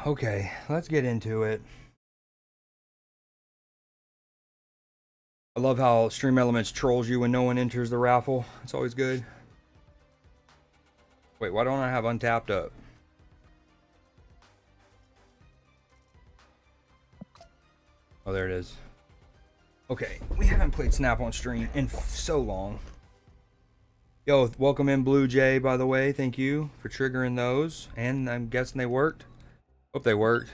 Okay, let's get into it. I love how Stream Elements trolls you when no one enters the raffle. It's always good. Wait, why don't I have Untapped up? Oh, there it is. Okay, we haven't played Snap on stream in so long. Yo, welcome in Blue Jay, by the way. Thank you for triggering those. And I'm guessing they worked. Hope they worked.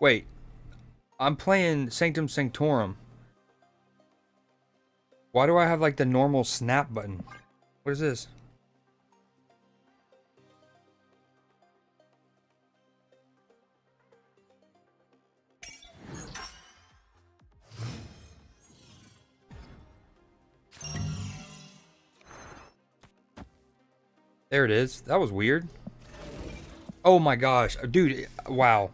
Wait, I'm playing Sanctum Sanctorum. Why do I have like the normal snap button? What is this? There it is. That was weird. Oh my gosh. Dude, wow.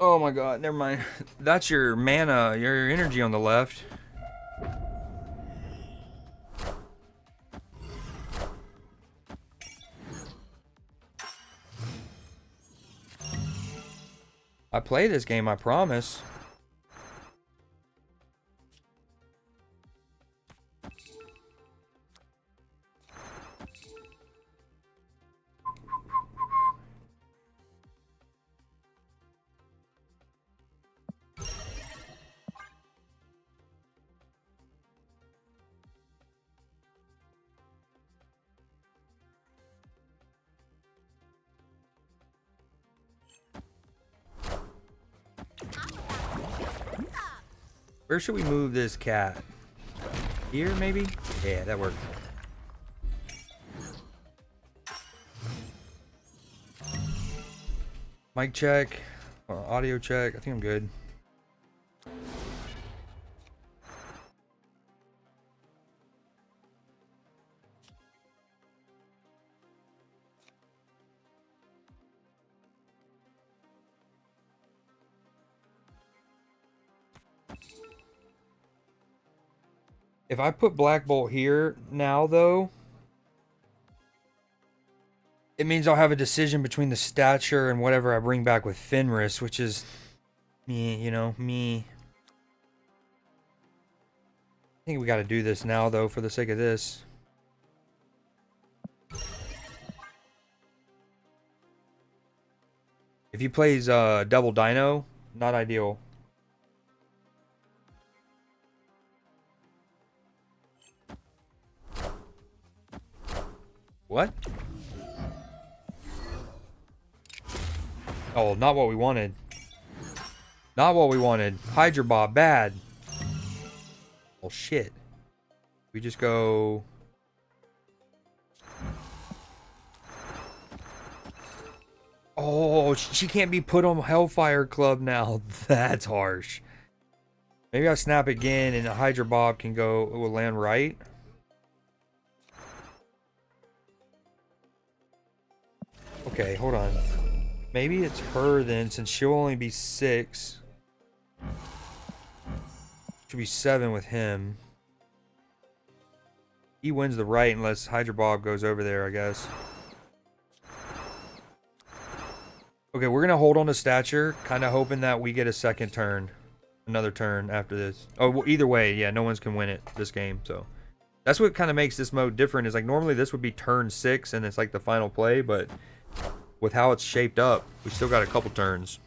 Oh my god, never mind. That's your mana, your energy on the left. I play this game, I promise. Where should we move this cat? Here, maybe? Yeah, that worked. Mic check. Audio check. I think I'm good. If I put Black Bolt here now, though, it means I'll have a decision between the stature and whatever I bring back with Fenris, which is me, you know, me. I think we got to do this now, though, for the sake of this. If he plays double dino, not ideal. What? Oh, not what we wanted. Not what we wanted. Hydra Bob, bad. Oh, shit. We just go... Oh, she can't be put on Hellfire Club now. That's harsh. Maybe I snap again and the Hydra Bob can go... It will land right. Okay, hold on. Maybe it's her then, since she'll only be 6. Should be 7 with him. He wins the right unless Hydra Bob goes over there, I guess. Okay, we're gonna hold on to stature, kind of hoping that we get a second turn. Another turn after this. Oh, well, either way, yeah, no one's can win it this game, so. That's what kind of makes this mode different, is like normally this would be turn 6 and it's like the final play, but with how it's shaped up, we still got a couple turns.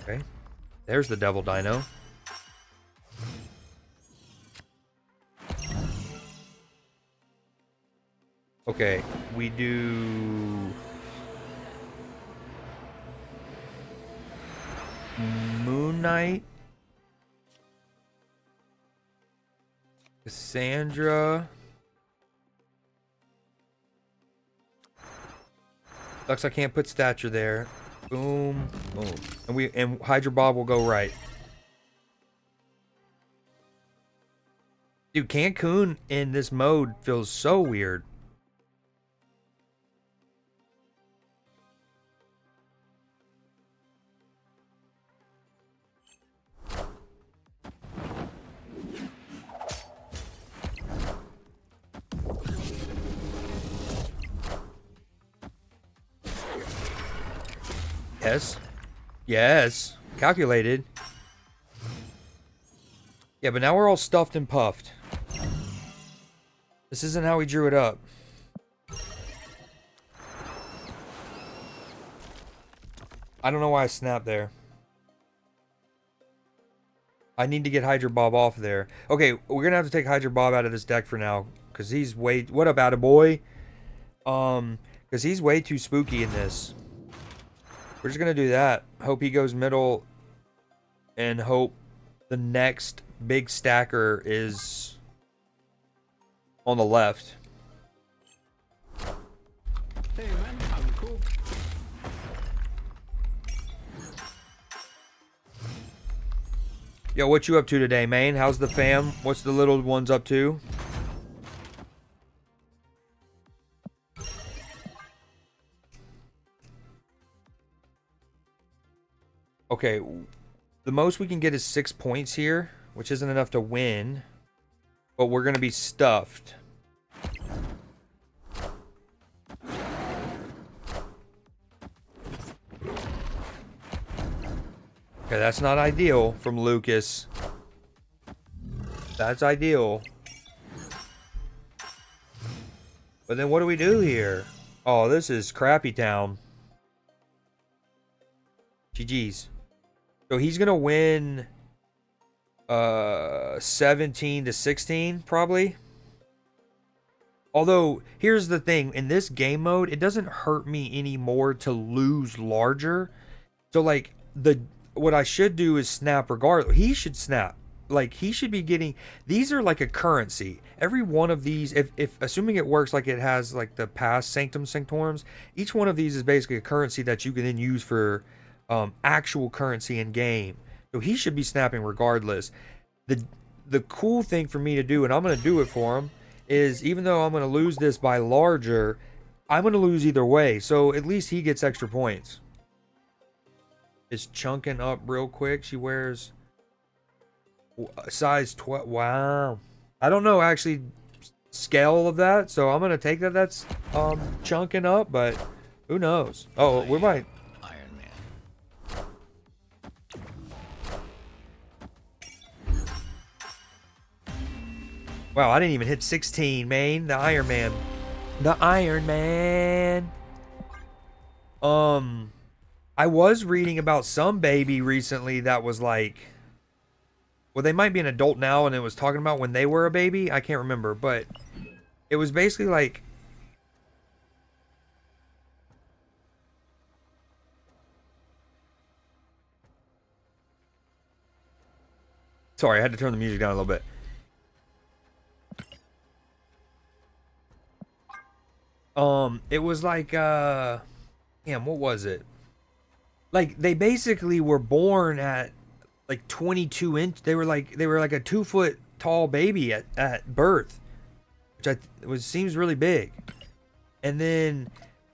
Okay, there's the Devil Dino. Okay, we do Moon Knight, Cassandra. Sucks I can't put stature there. Boom, boom. And Hydra Bob will go right. Dude, Cancun in this mode feels so weird. Yes. Yes. Calculated. Yeah, but now we're all stuffed and puffed. This isn't how we drew it up. I don't know why I snapped there. I need to get Hydra Bob off there. Okay, we're gonna have to take Hydra Bob out of this deck for now. Cause he's way... What up, attaboy? Cause he's way too spooky in this. We're just gonna do that. Hope he goes middle. And hope the next big stacker is on the left. Hey man, I'm cool. Yo, what you up to today, man? How's the fam? What's the little ones up to? Okay, the most we can get is 6 points here, which isn't enough to win, but we're gonna be stuffed. Okay, that's not ideal from Lucas. That's ideal. But then what do we do here? Oh, this is crappy town. GG's. So he's gonna win 17 to 16 probably. Although here's the thing, in this game mode it doesn't hurt me anymore to lose larger. So like what I should do is snap regardless. He should snap. Like he should be getting, these are like a currency. Every one of these, if assuming it works like it has like the past Sanctum Sanctorums, each one of these is basically a currency that you can then use for actual currency in game. So he should be snapping regardless. The cool thing for me to do, and I'm gonna do it for him, is even though I'm gonna lose this by larger, I'm gonna lose either way. So at least he gets extra points. Is chunking up real quick. She wears size 12. Wow. I don't know actually scale of that, so I'm gonna take that that's chunking up, but who knows? Oh, we might. Iron Man. Wow, I didn't even hit 16, man. The Iron Man. The Iron Man. I was reading about some baby recently that was like, well, they might be an adult now, and it was talking about when they were a baby. I can't remember, but it was basically like, sorry, I had to turn the music down a little bit. It was like, damn, what was it? Like they basically were born at like 22 inch. They were like a 2 foot tall baby at birth, which seems really big. And then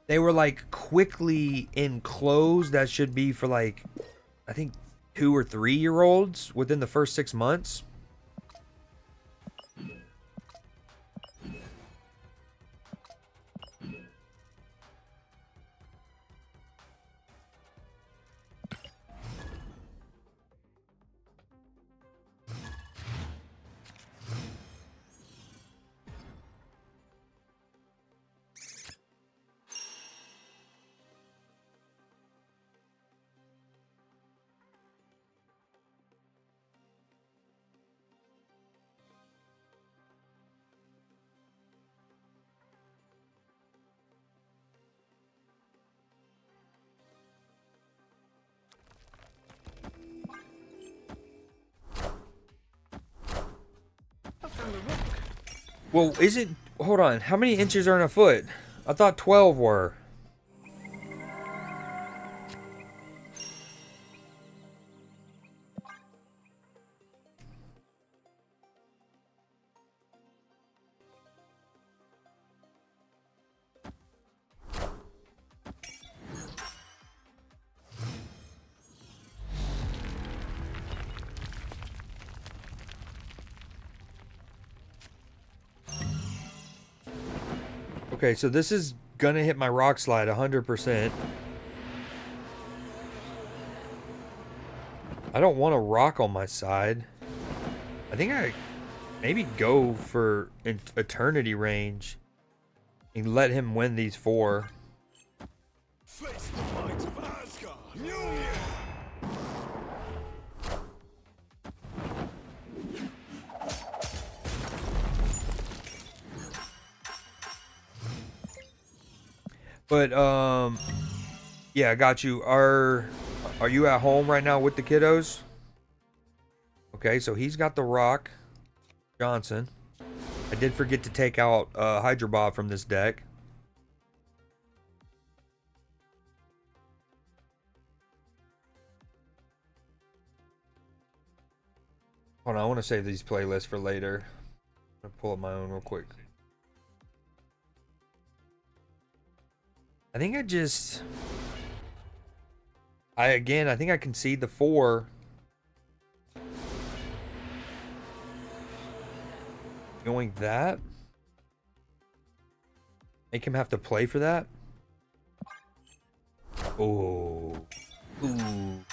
they were like quickly enclosed. That should be for like, I think 2 or 3 year olds within the first 6 months. Well, isn't... Hold on. How many inches are in a foot? I thought 12 were. Okay, so this is gonna hit my rock slide 100%. I don't want a rock on my side. I think I maybe go for eternity range and let him win these 4. Face the might of Asgard! Mjolnir! But yeah, I got you. Are you at home right now with the kiddos? Okay, so he's got the rock. Johnson. I did forget to take out Hydro Bob from this deck. Hold on, I want to save these playlists for later. I'm gonna pull up my own real quick. I think I think I concede the 4. Going that? Make him have to play for that? Oh. Ooh.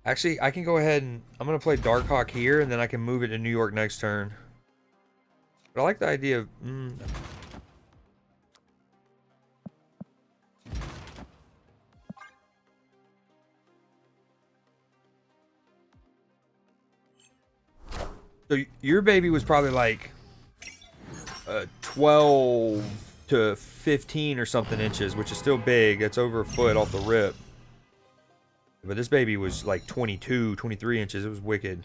Actually, I can go ahead and I'm going to play Darkhawk here, and then I can move it to New York next turn. But I like the idea of... So your baby was probably like 12 to 15 or something inches, which is still big. That's over a foot off the rip. But this baby was like 22, 23 inches. It was wicked.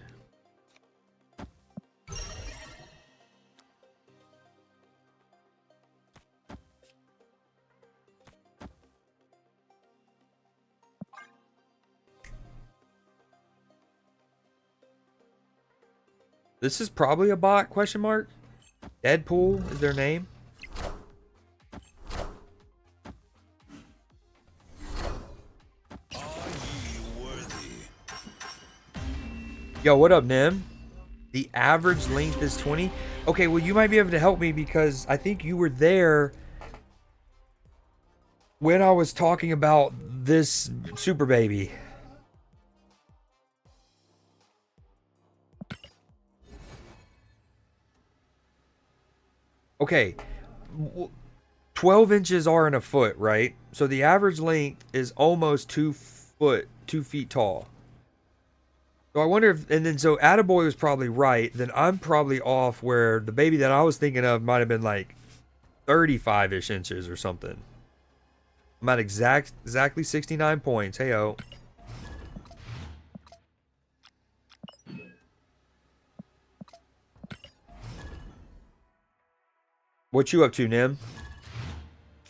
This is probably a bot, question mark? Deadpool is their name. Yo, what up, Nim? The average length is 20. Okay, well, you might be able to help me because I think you were there when I was talking about this super baby. Okay, 12 inches are in a foot, right? So the average length is almost 2 feet tall. So I wonder if, and then so Attaboy was probably right. Then I'm probably off where the baby that I was thinking of might have been like 35-ish inches or something. I'm at exactly 69 points. Hey-o. What you up to, Nim?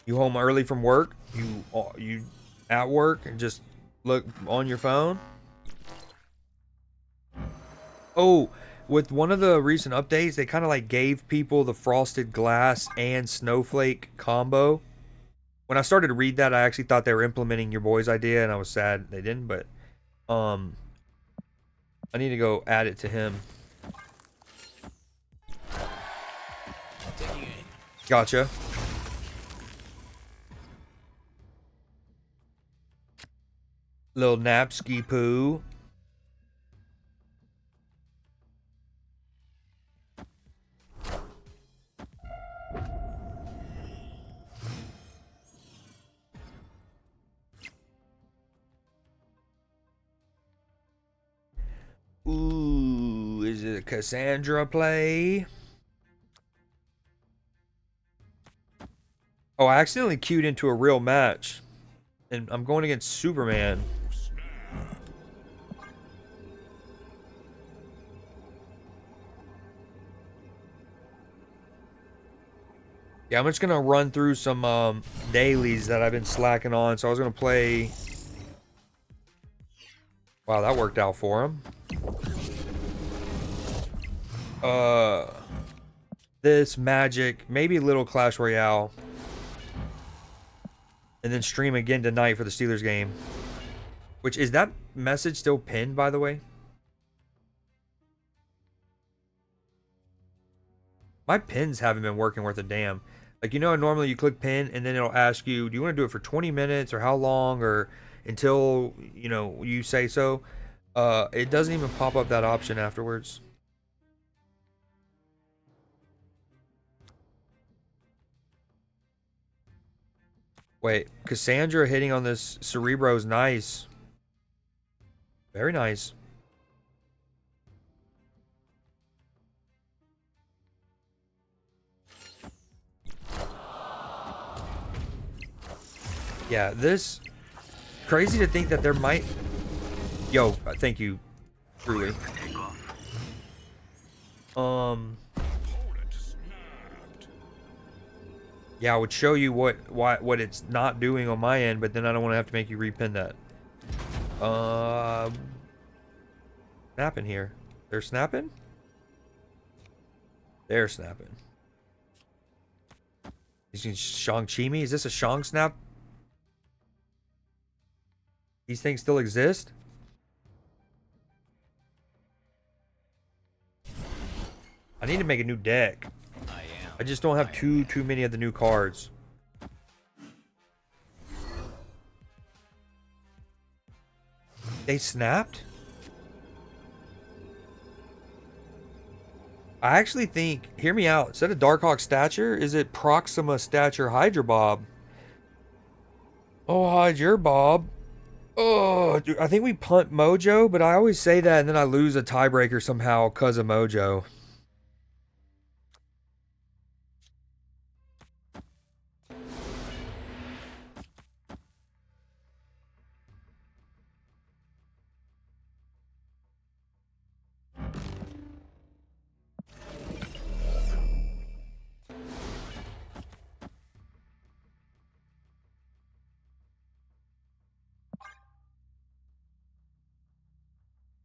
You home early from work? You at work and just look on your phone? Oh, with one of the recent updates, they kind of like gave people the frosted glass and snowflake combo. When I started to read that, I actually thought they were implementing your boy's idea, and I was sad they didn't, but I need to go add it to him. Gotcha. Little napski poo. Ooh, Is it a Cassandra play? Oh, I accidentally queued into a real match. And I'm going against Superman. Yeah, I'm just gonna run through some dailies that I've been slacking on. So I was gonna play. Wow, that worked out for him. This Magic, maybe a little Clash Royale, and then stream again tonight for the Steelers game. Which is that message still pinned, by the way? My pins haven't been working worth a damn. Like, you know, normally you click pin and then it'll ask you, do you want to do it for 20 minutes or how long or until, you know, you say so. It doesn't even pop up that option afterwards. Wait, Cassandra hitting on this Cerebro is nice. Very nice. Yeah, this crazy to think that there might. Yo, thank you, truly. Yeah, I would show you what it's not doing on my end, but then I don't want to have to make you repin that. Snapping here. They're snapping? They're snapping. Is he Shang-Chi me? Is this a Shang snap? These things still exist? I need to make a new deck. I just don't have too many of the new cards. They snapped? I actually think, hear me out, instead of Darkhawk Stature, is it Proxima Stature Hydra Bob? Oh, Hydra Bob. Oh, dude, I think we punt Mojo, but I always say that and then I lose a tiebreaker somehow because of Mojo.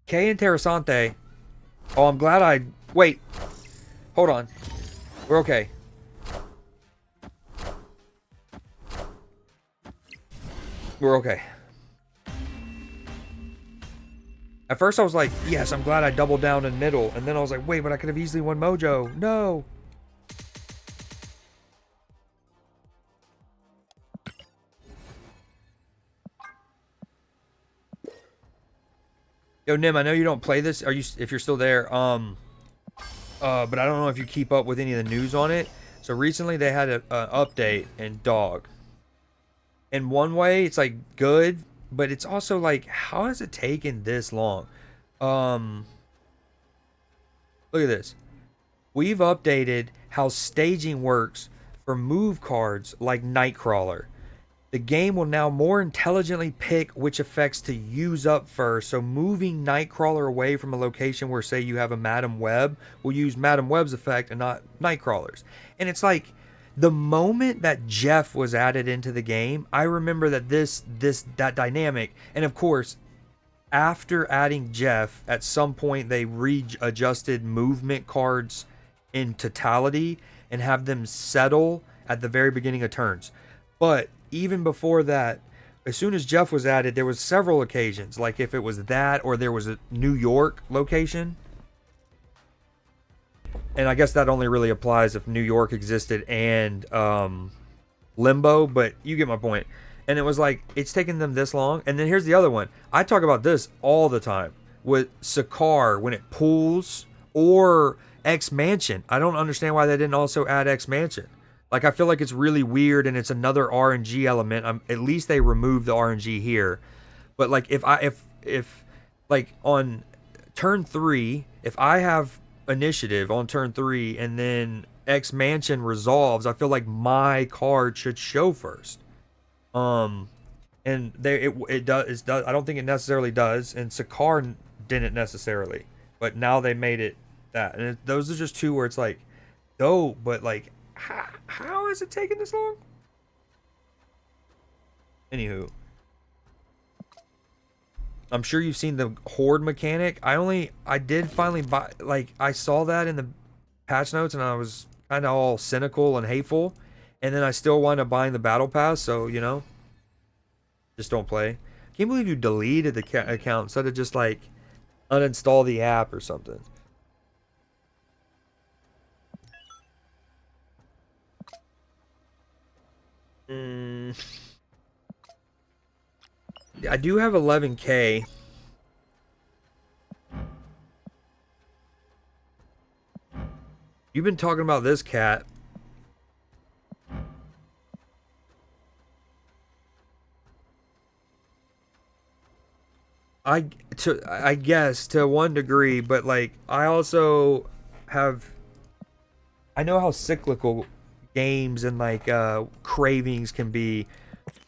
K Interessante. Oh, I'm glad I... Wait. Hold on. We're okay. We're okay. At first I was like, yes, I'm glad I doubled down in middle. And then I was like, wait, but I could have easily won Mojo. No. Yo, Nim, I know you don't play this. Are you, if you're still there? But I don't know if you keep up with any of the news on it. So recently they had an update in Dog. In one way, it's like good, but it's also like, how has it taken this long? Look at this. We've updated how staging works for move cards like Nightcrawler. The game will now more intelligently pick which effects to use up first. So moving Nightcrawler away from a location where, say, you have a Madam Web, will use Madam Web's effect and not Nightcrawler's. And it's like, the moment that Jeff was added into the game, I remember that that dynamic, and of course, after adding Jeff, at some point they readjusted movement cards in totality and have them settle at the very beginning of turns. But even before that, as soon as Jeff was added, there was several occasions, like if it was that or there was a New York location. And I guess that only really applies if New York existed and Limbo, but you get my point. And it was like, it's taken them this long. And then here's the other one. I talk about this all the time with Sakar when it pulls, or X Mansion. I don't understand why they didn't also add X Mansion. Like, I feel like it's really weird and it's another RNG element. At least they removed the RNG here. But like, if like on turn 3, if I have initiative on turn 3 and then X mansion resolves, I feel like my card should show first. And it does. I don't think it necessarily does, and Sakar didn't necessarily, but now they made it that. And those are just two where it's like, dope, but like, how is it taking this long? Anywho, I'm sure you've seen the horde mechanic. I did finally buy, like, I saw that in the patch notes, and I was kind of all cynical and hateful, and then I still wound up buying the battle pass. So you know. Just don't play. Can't believe you deleted the account instead of just like uninstall the app or something. I do have 11K. You've been talking about this cat. I guess to one degree, but like I also have, I know how cyclical games and like cravings can be,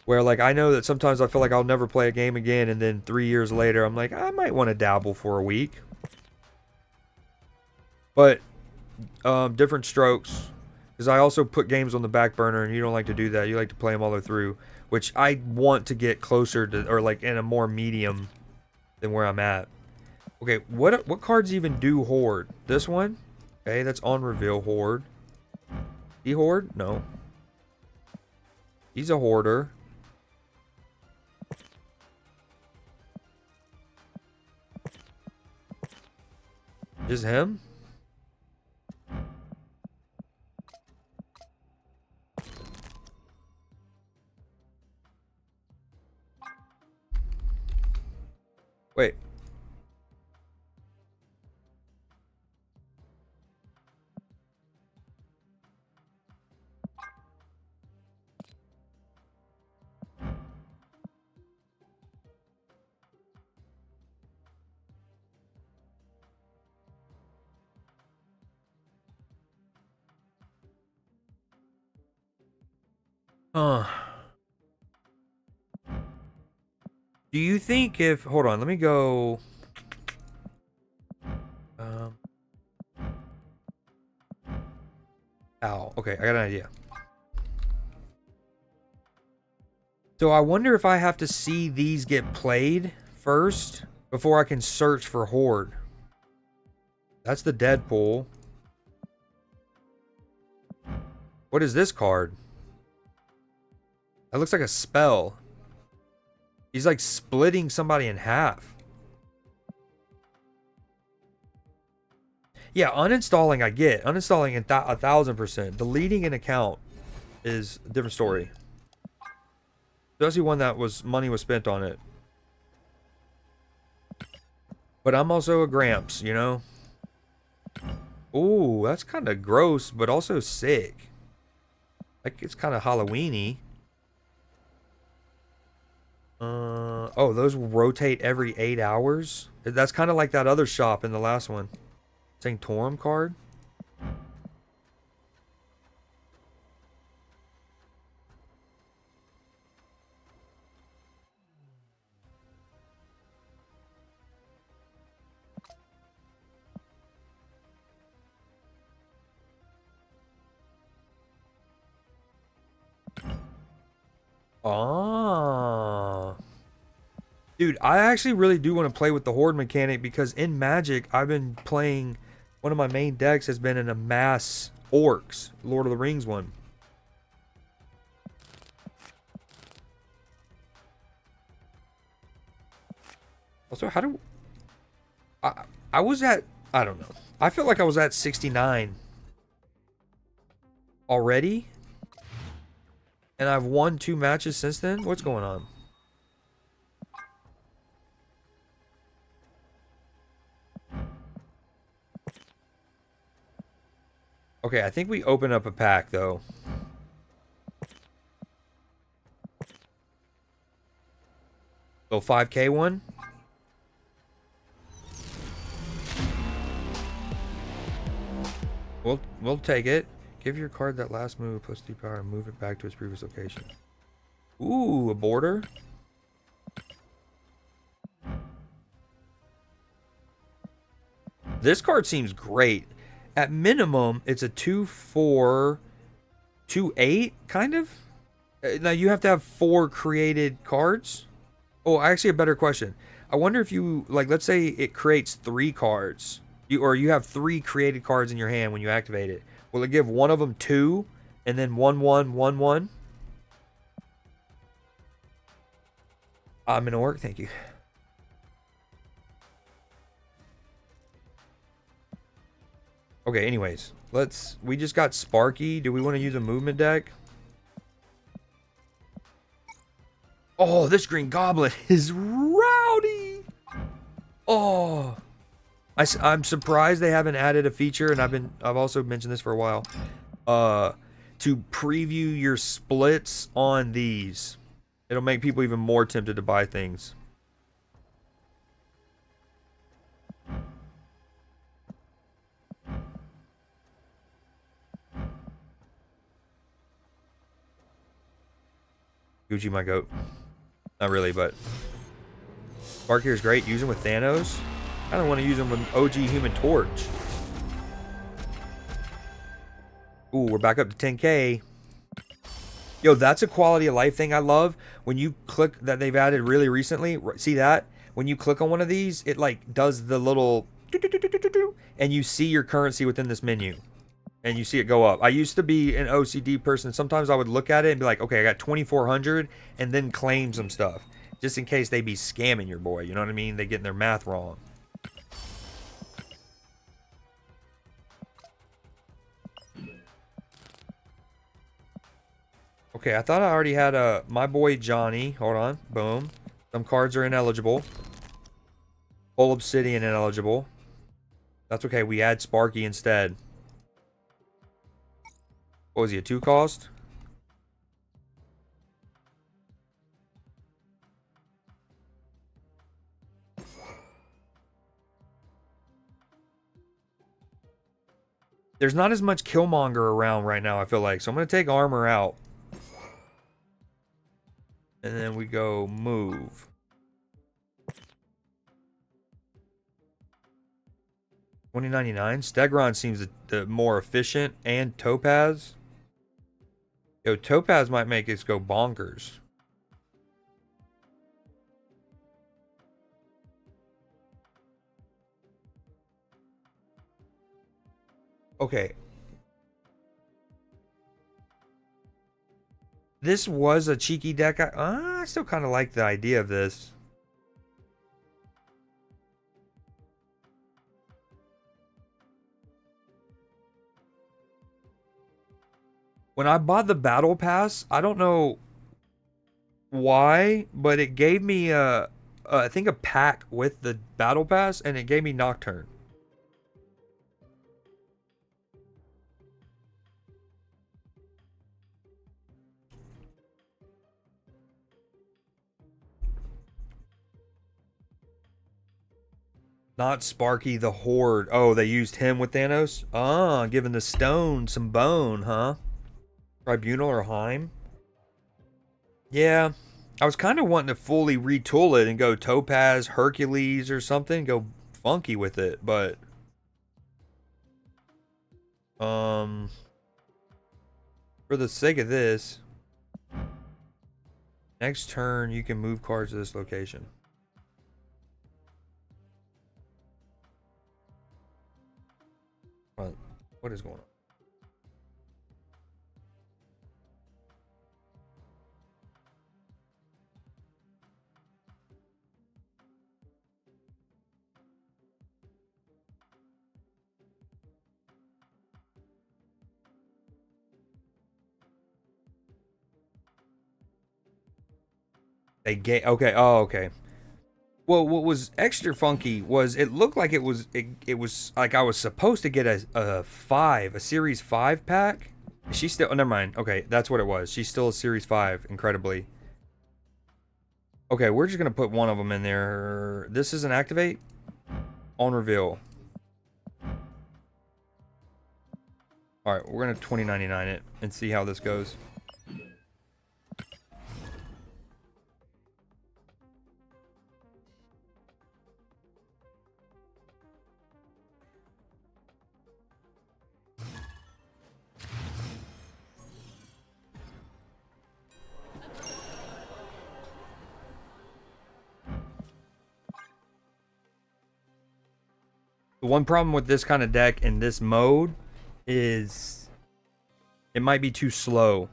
where like I know that sometimes I feel like I'll never play a game again, and then 3 years later I'm like, I might want to dabble for a week. But different strokes, because I also put games on the back burner, and you don't like to do that. You like to play them all the way through, which I want to get closer to, or like in a more medium than where I'm at. Okay, what cards even do horde? This one? Okay, that's on reveal horde. He horde? No. He's a hoarder. Just him? Wait. Huh. Do you think if... Hold on, let me go... Ow. Okay, I got an idea. So I wonder if I have to see these get played first before I can search for horde. That's the Deadpool. What is this card? That looks like a spell. He's like splitting somebody in half. Yeah, uninstalling I get. Uninstalling 1000%. Deleting an account is a different story. Especially one that was money was spent on it. But I'm also a Gramps, you know? Ooh, that's kind of gross, but also sick. Like, it's kind of Halloween-y. Oh, those rotate every 8 hours? That's kind of like that other shop in the last one. Sanctorum card? Ah. Dude, I actually really do want to play with the horde mechanic, because in Magic, I've been playing... One of my main decks has been an amass orcs, Lord of the Rings one. Also, how do... I was at... I don't know. I felt like I was at 69 already. And I've won 2 matches since then? What's going on? Okay, I think we open up a pack, though. So 5K one? We'll take it. Give your card that last move plus 2 power and move it back to its previous location. Ooh, a border. This card seems great. At minimum, it's a 2/4, 2/8 kind of. Now you have to have 4 created cards. Oh, actually, a better question. I wonder if you like. Let's say it creates 3 cards. You have 3 created cards in your hand when you activate it. Will it give one of them 2, and then 1/1/1/1? I'm in orc. Thank you. Okay. Anyways, we just got Sparky. Do we want to use a movement deck? Oh, this Green Goblin is rowdy. Oh, I'm surprised they haven't added a feature, and I've also mentioned this for a while. To preview your splits on these, it'll make people even more tempted to buy things. Gucci, my goat. Not really, but Spark here is great. Use him with Thanos. I don't want to use him with OG Human Torch. Ooh, we're back up to 10K. Yo, that's a quality of life thing I love. When you click that they've added really recently, see that? When you click on one of these, it like does the little and you see your currency within this menu. And you see it go up. I used to be an OCD person. Sometimes I would look at it and be like, okay, I got 2,400, and then claim some stuff. Just in case they be scamming your boy. You know what I mean? They getting their math wrong. Okay, I thought I already had my boy Johnny. Hold on. Boom. Some cards are ineligible. Full Obsidian ineligible. That's okay. We add Sparky instead. What was he, a 2 cost? There's not as much Killmonger around right now, I feel like. So I'm going to take armor out. And then we go move. 2099. Stegron seems the more efficient. And Topaz. Yo, Topaz might make us go bonkers. Okay. This was a cheeky deck. I still kind of like the idea of this. When I bought the battle pass, I don't know why, but it gave me I think a pack with the battle pass, and it gave me Nocturne. Not Sparky the Horde. Oh, they used him with Thanos? Ah, giving the stone some bone, huh? Tribunal or Heim? Yeah. I was kind of wanting to fully retool it and go Topaz, Hercules or something. Go funky with it, but... For the sake of this... Next turn, you can move cards to this location. What is going on? They gave okay. Oh, okay. Well, what was extra funky was it looked like it was like I was supposed to get a series 5 pack. She's still, oh, never mind. Okay, that's what it was. She's still a series 5, incredibly. Okay, we're just gonna put one of them in there. This is an activate on reveal. All right, we're gonna 2099 it and see how this goes. The one problem with this kind of deck in this mode is it might be too slow.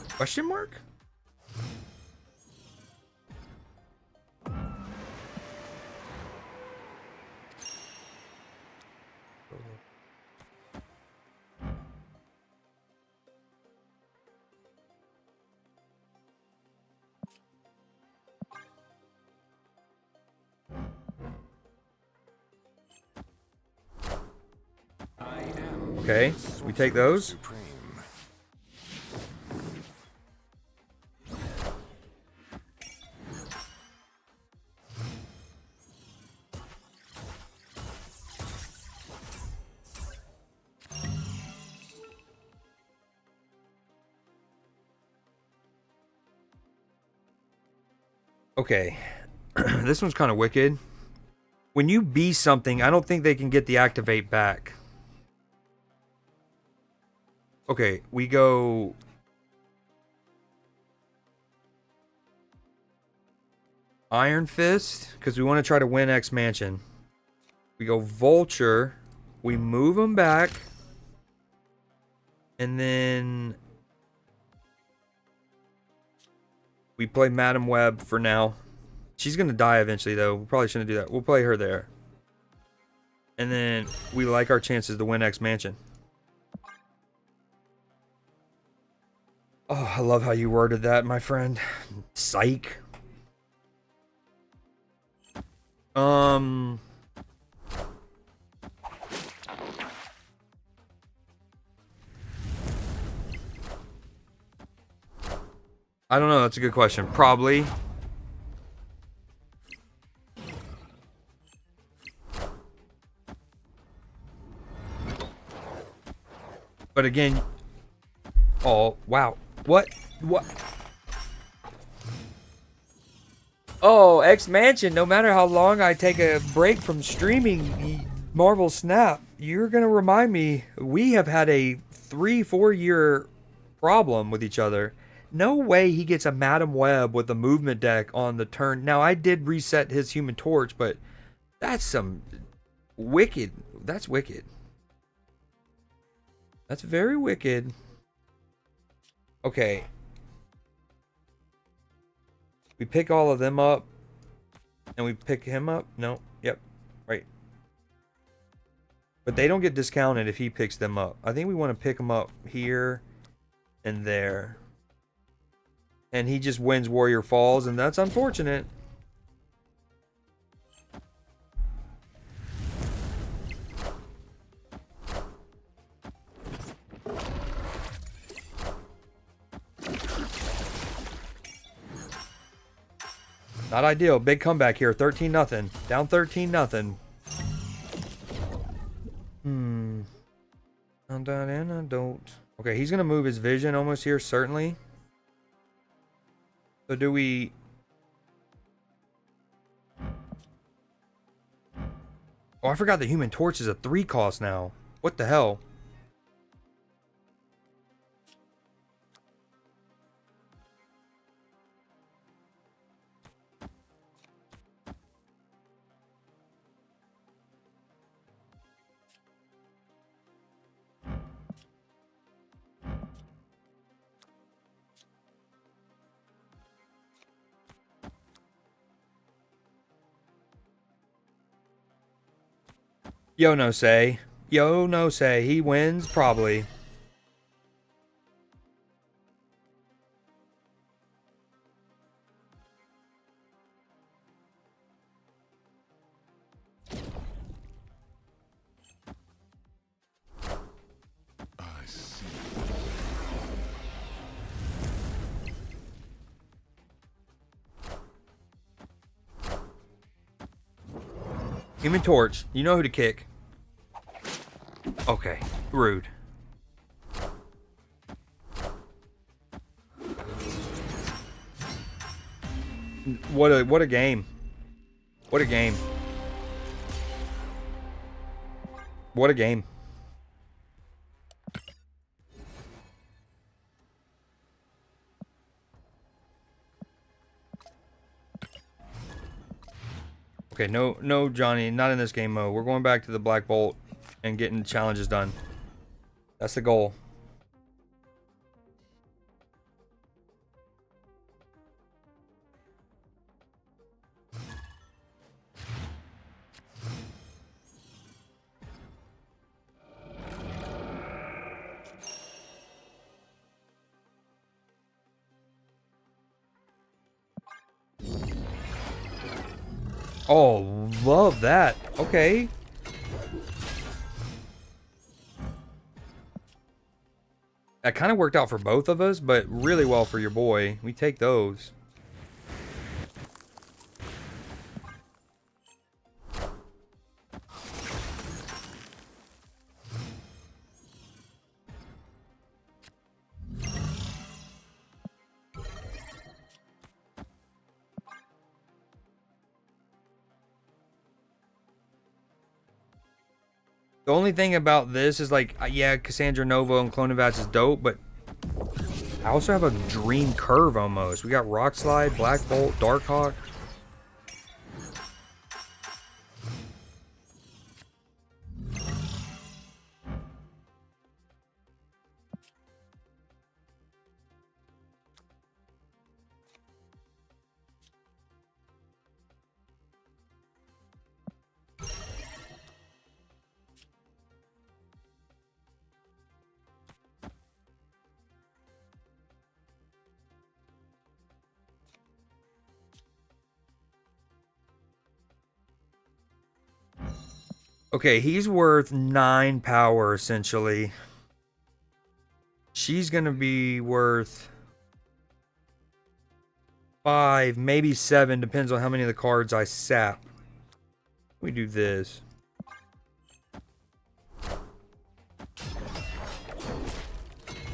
Question mark? Okay, we take those. Supreme. Okay, this one's kind of wicked. When you be something, I don't think they can get the activate back. Okay, we go... Iron Fist, because we want to try to win X Mansion. We go Vulture. We move them back. And then... we play Madam Web for now. She's going to die eventually, though. We probably shouldn't do that. We'll play her there. And then we like our chances to win X Mansion. Oh, I love how you worded that, my friend. Psych. I don't know. That's a good question. Probably. But again... oh, wow. What? Oh, X Mansion. No matter how long I take a break from streaming Marvel Snap, you're going to remind me we have had a 3-4 year problem with each other. No way he gets a Madam Web with a movement deck on the turn. Now, I did reset his Human Torch, but that's some wicked. That's wicked. That's very wicked. Okay. We pick all of them up. And we pick him up? No. Yep. Right. But they don't get discounted if he picks them up. I think we want to pick them up here and there. And he just wins Warrior Falls, and that's unfortunate. Not ideal. Big comeback here. 13-0. Down 13-0. I don't. Okay, he's going to move his vision almost here, certainly. So do we... oh, I forgot the Human Torch is a 3 cost now. What the hell? Yo, no say. Yo, no say. He wins, probably. I see. Human Torch. You know who to kick. Okay, rude. What a game. What a game. What a game. Okay, no Johnny, not in this game mode. We're going back to the Black Bolt and getting challenges done. That's the goal. Oh, love that. Okay. That kind of worked out for both of us, but really well for your boy. We take those. The only thing about this is like, yeah, Cassandra Nova and Clonavats is dope, but I also have a dream curve almost. We got Rock Slide, Black Bolt, Darkhawk. Okay, he's worth 9 power essentially. She's gonna be worth 5, maybe 7, depends on how many of the cards I sap. We do this.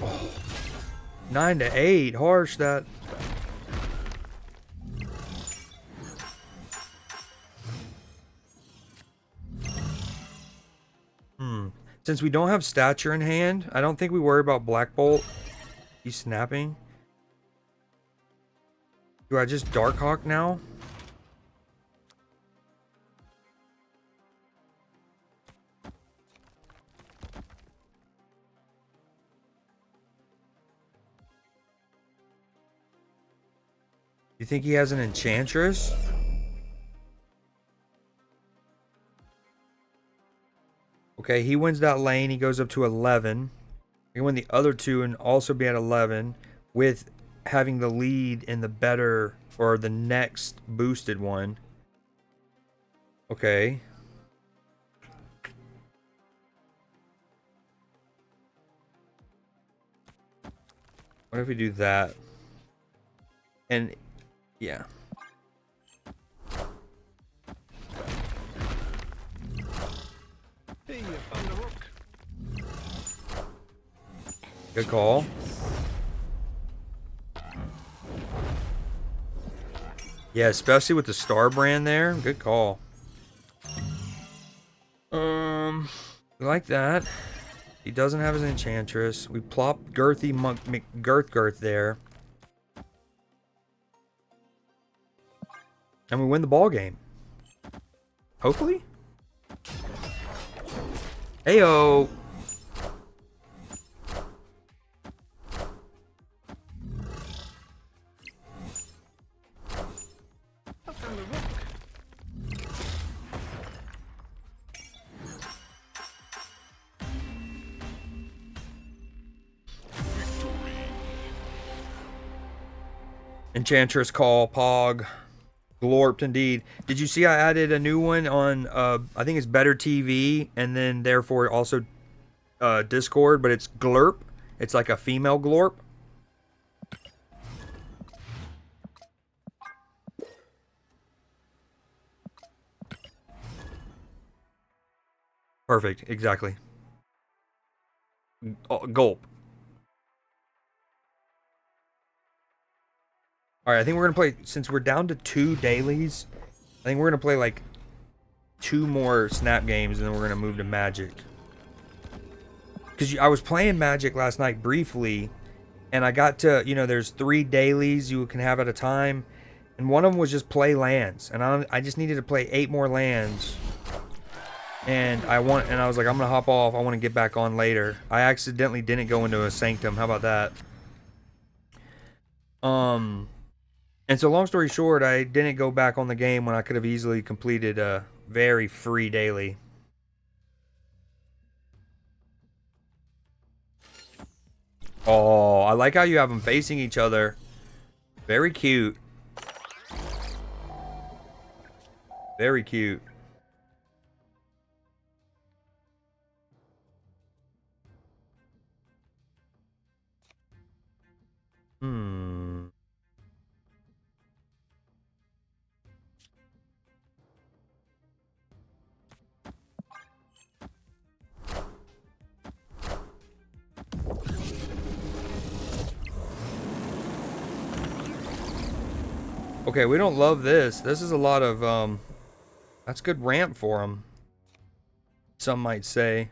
Oh, 9 to 8, harsh that. Since we don't have stature in hand, I don't think we worry about Black Bolt. He's snapping. Do I just Darkhawk now? You think he has an Enchantress? Okay, he wins that lane. He goes up to 11. He can win the other two and also be at 11 with having the lead in the better or the next boosted one. Okay. What if we do that? And yeah. Hey, you found a rook. Good call. Yeah, especially with the Star brand there. Good call. Like that. He doesn't have his Enchantress. We plop Girthy Monk McGirth there. And we win the ball game. Hopefully. Heyo. I found a rook. Enchantress call, Pog. Glorped indeed. Did you see I added a new one on, I think it's Better TV, and then therefore also Discord, but it's Glurp. It's like a female Glorp. Perfect, exactly. Gulp. All right, I think we're gonna play, since we're down to 2 dailies. I think we're gonna play like 2 more snap games, and then we're gonna move to Magic. Because I was playing Magic last night briefly, and I got to, there's 3 dailies you can have at a time, and one of them was just play lands, and I just needed to play 8 more lands, and I was like, I'm gonna hop off. I want to get back on later. I accidentally didn't go into a Sanctum. How about that? And so long story short, I didn't go back on the game when I could have easily completed a very free daily. Oh, I like how you have them facing each other. Very cute. Very cute. Okay, we don't love this. This is a lot of, that's good ramp for him, some might say.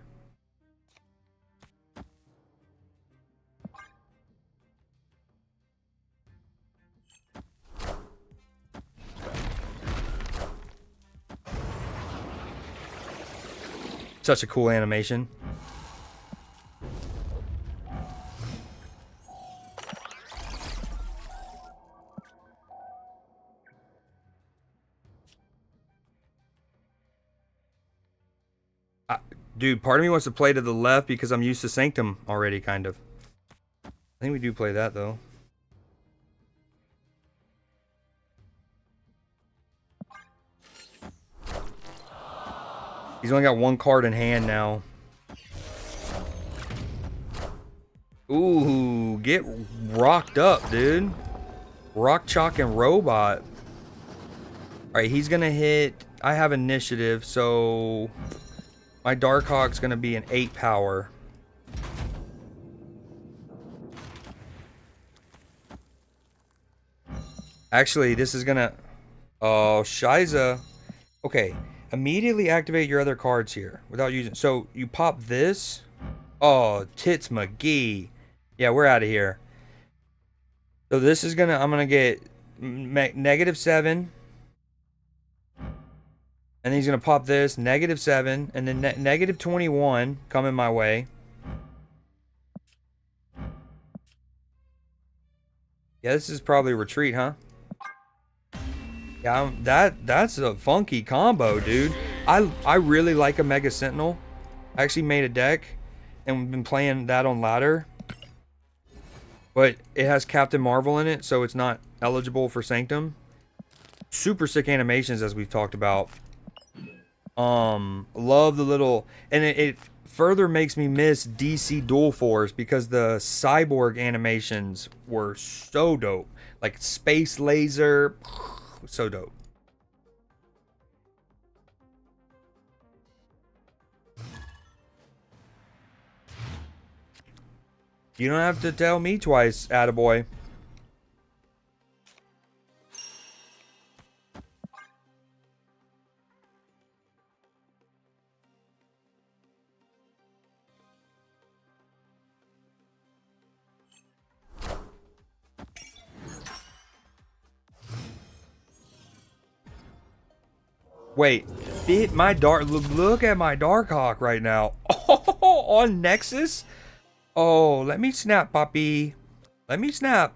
Such a cool animation. Dude, part of me wants to play to the left because I'm used to Sanctum already, kind of. I think we do play that, though. He's only got 1 card in hand now. Ooh, get rocked up, dude. Rock, Chalk, and Robot. Alright, he's gonna hit... I have initiative, so... my Darkhawk's gonna be an 8 power. Actually, this is gonna... oh, Shiza. Okay, immediately activate your other cards here without using... so, you pop this. Oh, Tits McGee. Yeah, we're out of here. So this is gonna... I'm gonna get... -7. And he's going to pop this, -7, and then -21 coming my way. Yeah, this is probably retreat, huh? Yeah, that's a funky combo, dude. I really like a Mega Sentinel. I actually made a deck, and we've been playing that on ladder. But it has Captain Marvel in it, so it's not eligible for Sanctum. Super sick animations, as we've talked about. Love the little, and it further makes me miss DC Dual Force because the cyborg animations were so dope. Like Space Laser, so dope. You don't have to tell me twice, attaboy. Wait, look at my Darkhawk right now. Oh, on Nexus? Oh, let me snap, puppy. Let me snap.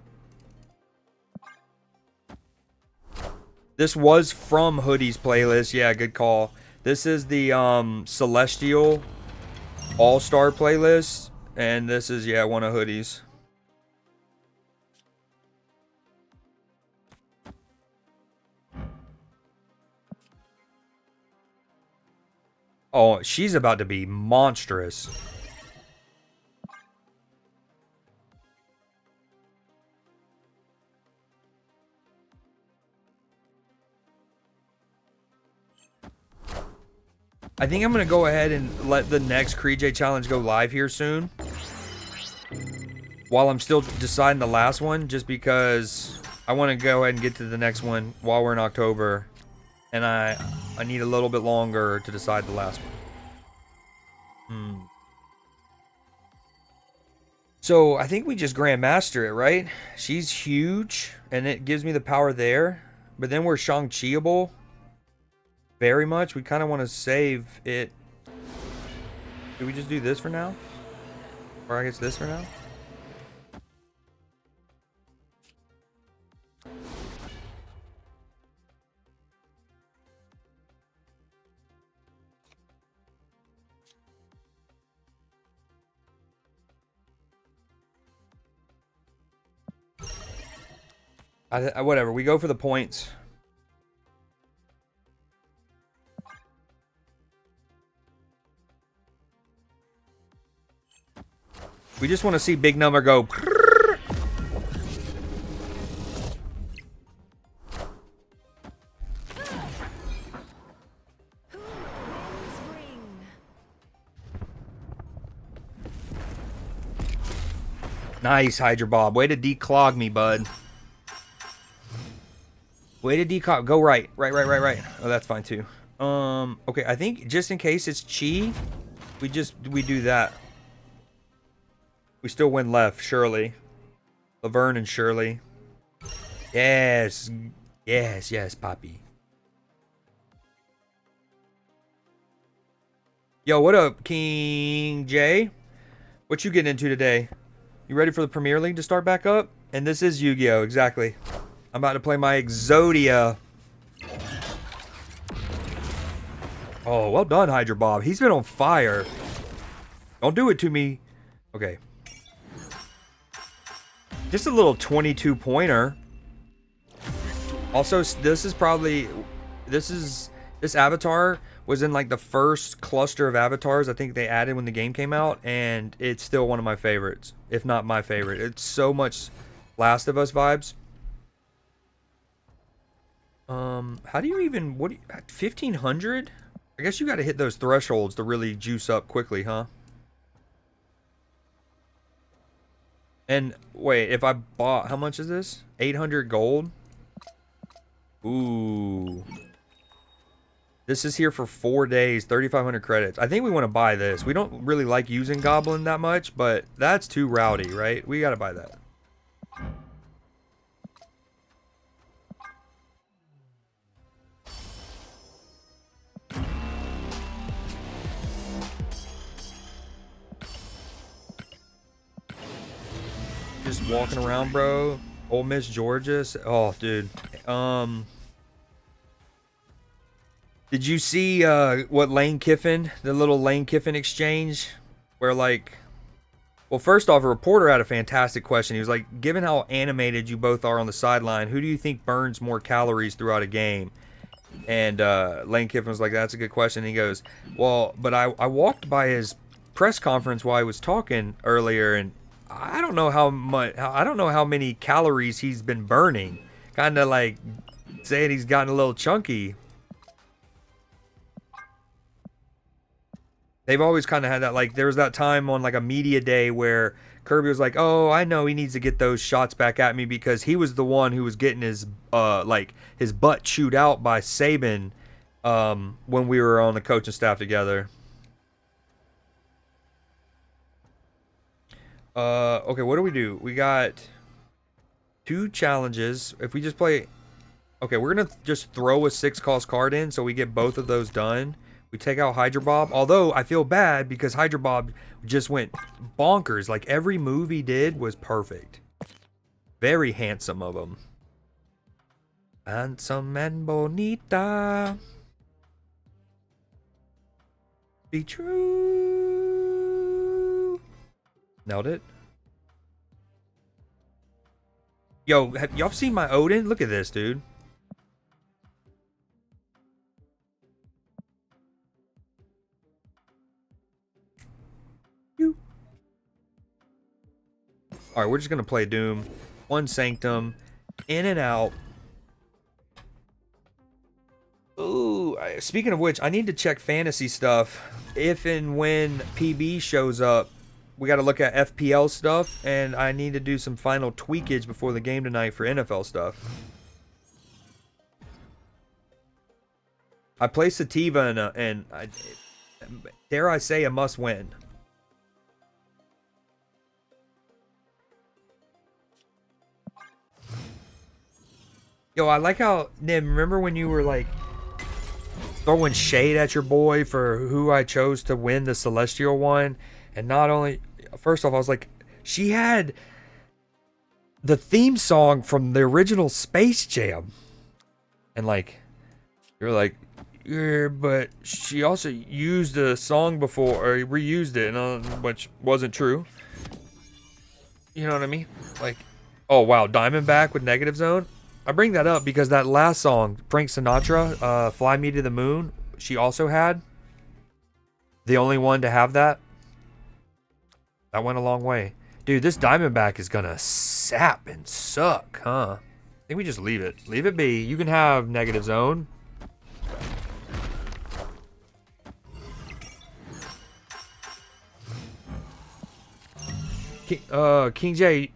This was from Hoodie's playlist. Yeah, good call. This is the Celestial All-Star playlist. And this is, yeah, one of Hoodie's. Oh, she's about to be monstrous. I think I'm going to go ahead and let the next Kree challenge go live here soon. while I'm still deciding the last one, just because I want to go ahead and get to the next one while we're in October, and I need a little bit longer to decide the last one. So I think we just Grandmaster it, right? She's huge, and it gives me the power there. But then we're Shang-Chiable very much. We kind of want to save it. Do we just do this for now? Or I guess this for now? Whatever, we go for the points. We just want to see big number go. Nice, Hydra Bob. Way to declog me, bud. Way to decog. Go right. Right. Oh, that's fine too. Okay, I think just in case it's Chi, we do that. We still win left, Shirley. Laverne and Shirley. Yes, Poppy. Yo, what up, King J? What you getting into today? You ready for the Premier League to start back up? And this is Yu-Gi-Oh! Exactly. I'm about to play my Exodia. Oh, well done, Hydra Bob. He's been on fire. Don't do it to me. Okay. Just a little 22-pointer. Also, this avatar was in like the first cluster of avatars I think they added when the game came out, and it's still one of my favorites, if not my favorite. It's so much Last of Us vibes. How do you even, 1500? I guess you got to hit those thresholds to really juice up quickly, huh? And wait, if I bought, how much is this? 800 gold? Ooh. This is here for 4 days, 3,500 credits. I think we want to buy this. We don't really like using Goblin that much, but that's too rowdy, right? We got to buy that. Just walking around, bro. Ole Miss, Georgia. Oh, dude. Did you see what Lane Kiffin, the little Lane Kiffin exchange, where like, well, first off, a reporter had a fantastic question. He was like, given how animated you both are on the sideline, who do you think burns more calories throughout a game? And Lane Kiffin was like, that's a good question. And he goes, well, but I walked by his press conference while he was talking earlier, and I don't know how many calories he's been burning. Kind of like saying he's gotten a little chunky. They've always kind of had that, like, there was that time on like a media day where Kirby was like, oh, I know he needs to get those shots back at me because he was the one who was getting his his butt chewed out by Saban when we were on the coaching staff together. Okay, what do we do? We got 2 challenges. If we just play... Okay, we're going to just throw a 6-cost card in so we get both of those done. We take out Hydra Bob. Although, I feel bad because Hydra Bob just went bonkers. Like, every move he did was perfect. Very handsome of him. Handsome and bonita. Be true. Nailed it. Yo, have y'all seen my Odin? Look at this, dude. Alright, we're just going to play Doom. 1 Sanctum. In and out. Ooh, speaking of which, I need to check fantasy stuff. If and when PB shows up we got to look at FPL stuff, and I need to do some final tweakage before the game tonight for NFL stuff. I play Sativa and dare I say a must win. Yo, I like how, Nim, remember when you were like throwing shade at your boy for who I chose to win the Celestial one? And not only, first off, I was like, she had the theme song from the original Space Jam. And like, you're like, yeah, but she also used the song before, or reused it, which wasn't true. You know what I mean? Like, oh wow, Diamondback with Negative Zone. I bring that up because that last song, Frank Sinatra, Fly Me to the Moon, she also had. The only one to have that. That went a long way. Dude, this Diamondback is gonna sap and suck, huh? I think we just leave it. Leave it be. You can have Negative Zone. King J,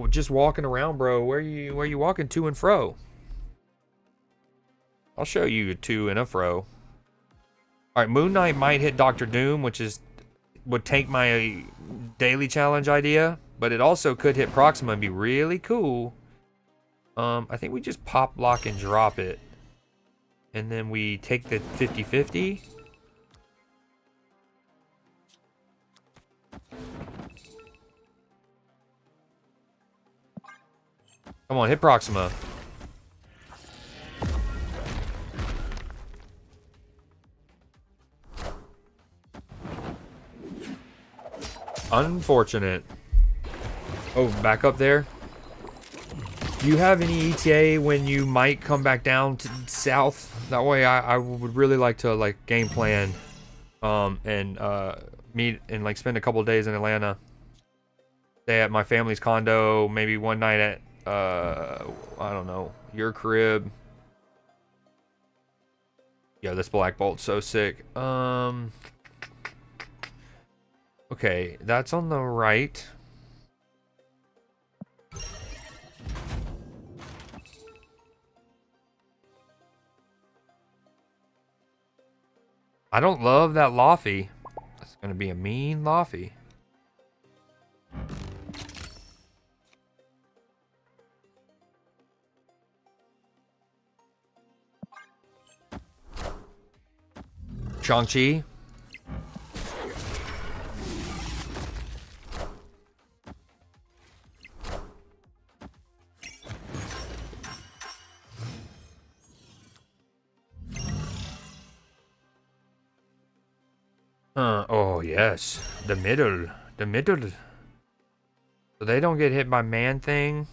just walking around, bro. Where you walking to and fro? I'll show you to and a fro. All right, Moon Knight might hit Doctor Doom, which would take my daily challenge idea, but it also could hit Proxima and be really cool. I think we just pop, lock, and drop it, and then we take the 50-50. Come on, hit Proxima. Unfortunate. Oh, back up there. Do you have any ETA when you might come back down to south? That way I would really like to like game plan and meet and like spend a couple days in Atlanta. Stay at my family's condo, maybe one night at I don't know, your crib. Yeah, this Black Bolt's so sick. Okay, that's on the right. I don't love that Laffy. That's gonna be a mean Laffy. Shang-Chi. Oh yes, the middle. So they don't get hit by Man-Thing.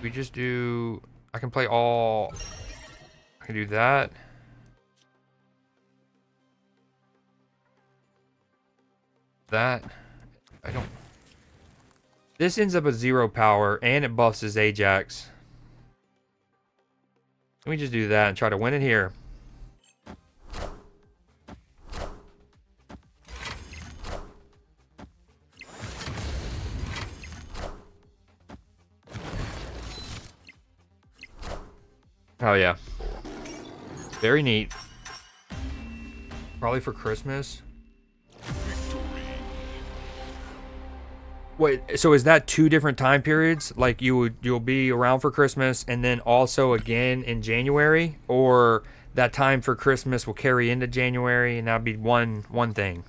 We just do. I can play all. I can do that. That. I don't. This ends up with 0 power and it buffs his Ajax. Let me just do that and try to win it here. Oh yeah. Very neat. Probably for Christmas. Wait, so is that 2 different time periods? Like you'll be around for Christmas and then also again in January, or that time for Christmas will carry into January and that'll be one thing?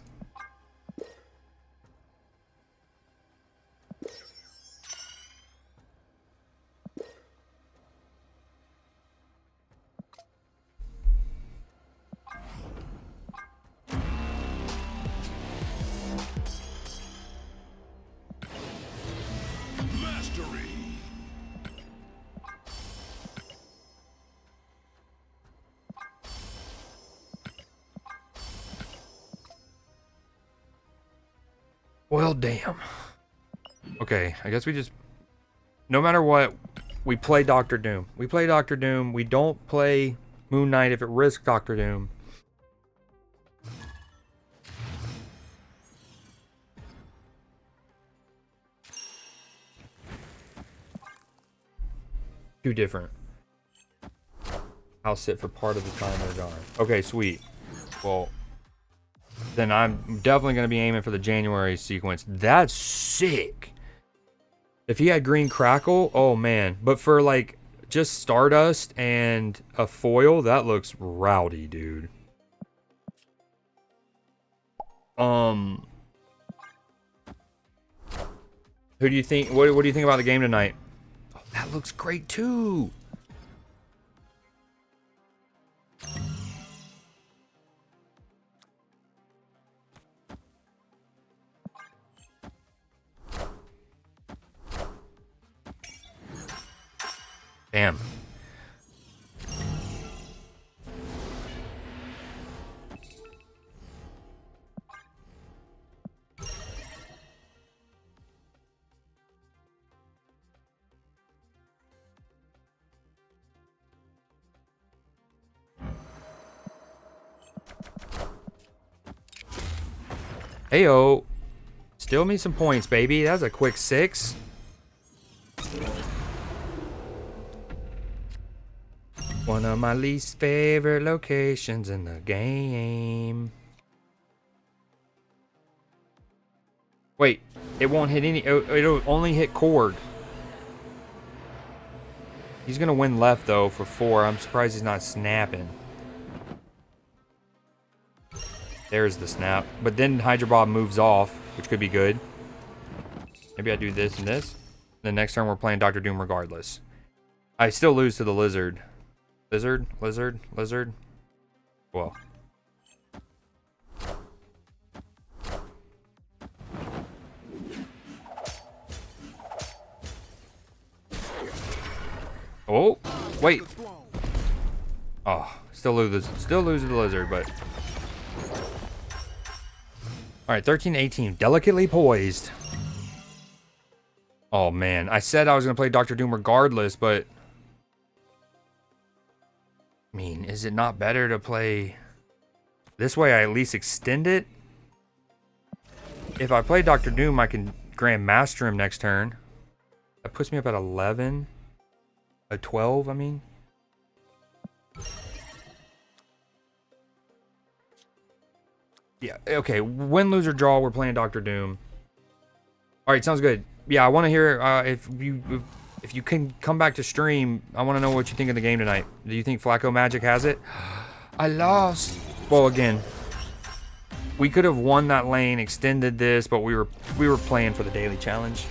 Well, damn. Okay, I guess we just... No matter what, we play Doctor Doom. We play Doctor Doom. We don't play Moon Knight if it risks Doctor Doom. Two different. I'll sit for part of the time they're gone. Okay, sweet. Well, then I'm definitely going to be aiming for the January sequence. That's sick. If he had green crackle, oh man. But for like just Stardust and a foil, that looks rowdy, dude. Who do you think? What do you think about the game tonight? Oh, that looks great too. Damn. Heyo. Steal me some points, baby. That's a quick 6. One of my least favorite locations in the game. Wait, it won't hit any. It'll only hit Korg. He's gonna win left though for 4. I'm surprised he's not snapping. There's the snap. But then Hydro Bob moves off, which could be good. Maybe I do this and this. The next turn we're playing Dr. Doom regardless. I still lose to the lizard. Lizard, lizard, lizard. Well. Oh, wait. Oh, still lose to the lizard, but. Alright, 13-18. Delicately poised. Oh man, I said I was gonna play Dr. Doom regardless, but I mean, is it not better to play this way? I at least extend it. If I play Dr. Doom, I can Grand Master him next turn. That puts me up at 11. A 12, I mean. Yeah, okay. Win, lose, or draw, we're playing Dr. Doom. Alright, sounds good. Yeah, I want to hear if you can come back to stream. I want to know what you think of the game tonight. Do you think Flacco Magic has it? I lost. Well, again, we could have won that lane, extended this, but we were playing for the daily challenge.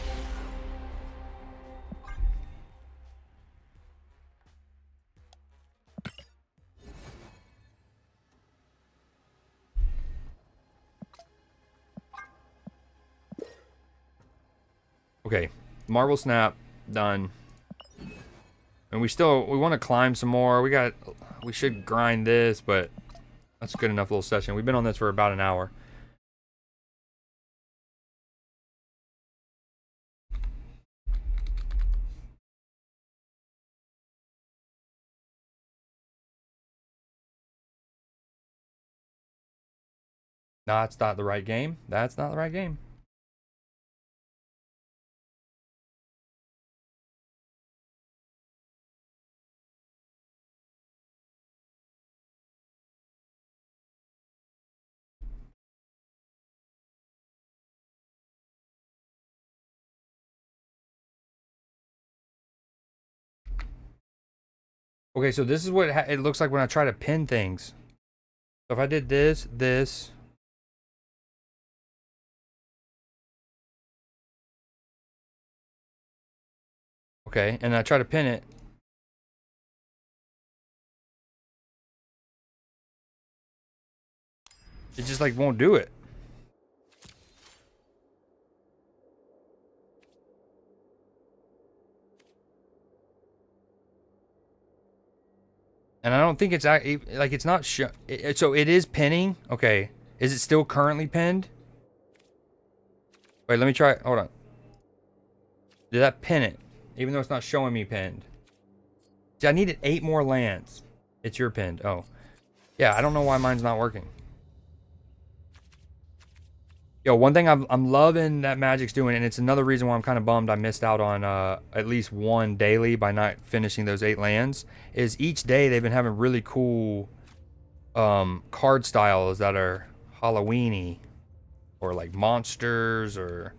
Okay, Marvel Snap done. And we want to climb some more. We should grind this, but that's a good enough little session. We've been on this for about an hour. No, that's not the right game. That's not the right game. Okay, so this is what it looks like when I try to pin things. So if I did this, this. Okay, and I try to pin it. It just like won't do it. And I don't think it's like it's not so it is pinning. Okay, is it still currently pinned? Wait, let me try. Hold on. Did that pin it? Even though it's not showing me pinned. See, I needed 8 more lands. It's your pinned. Oh, yeah. I don't know why mine's not working. Yo, one thing I'm loving that Magic's doing, and it's another reason why I'm kind of bummed I missed out on at least one daily by not finishing those 8 lands, is each day they've been having really cool card styles that are Halloweeny or like monsters or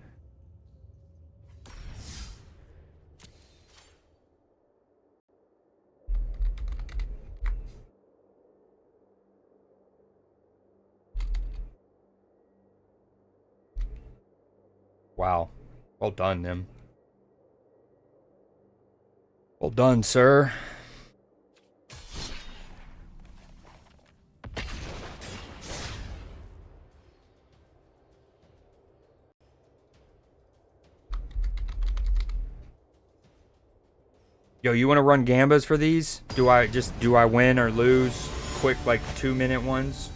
wow. Well done, Nim. Well done, sir. Yo, you want to run gambas for these? Do I win or lose? Quick, like 2-minute ones.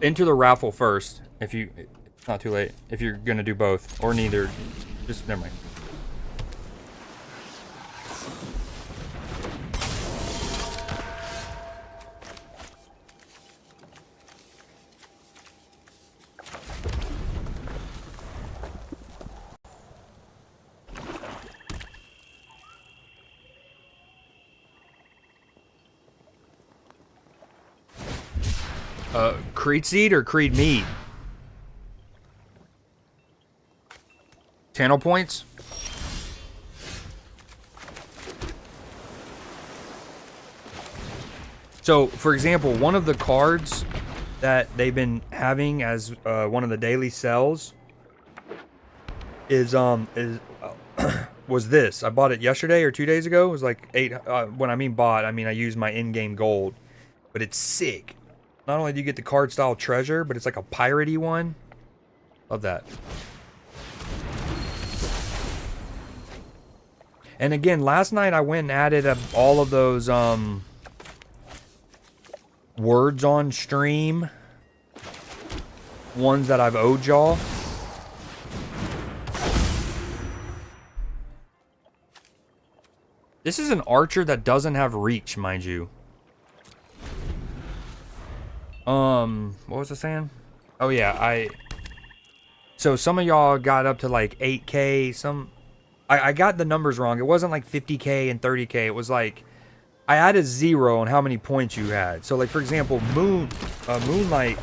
Enter the raffle first. If you, it's not too late. If you're gonna do both or neither, just never mind. Creed seed or Creed mead? Channel points? So, for example, one of the cards that they've been having as one of the daily sells is was this. I bought it yesterday or 2 days ago. It was like 8. When I mean bought, I mean I used my in-game gold, but it's sick. Not only do you get the card style treasure, but it's like a piratey one. Love that. And again, last night I went and added all of those words on stream ones that I've owed y'all. This is an archer that doesn't have reach, mind you. What was I saying? Oh yeah, so some of y'all got up to like 8K, I got the numbers wrong. It wasn't like 50K and 30K. It was like I added 0 on how many points you had. So like for example, Moonlight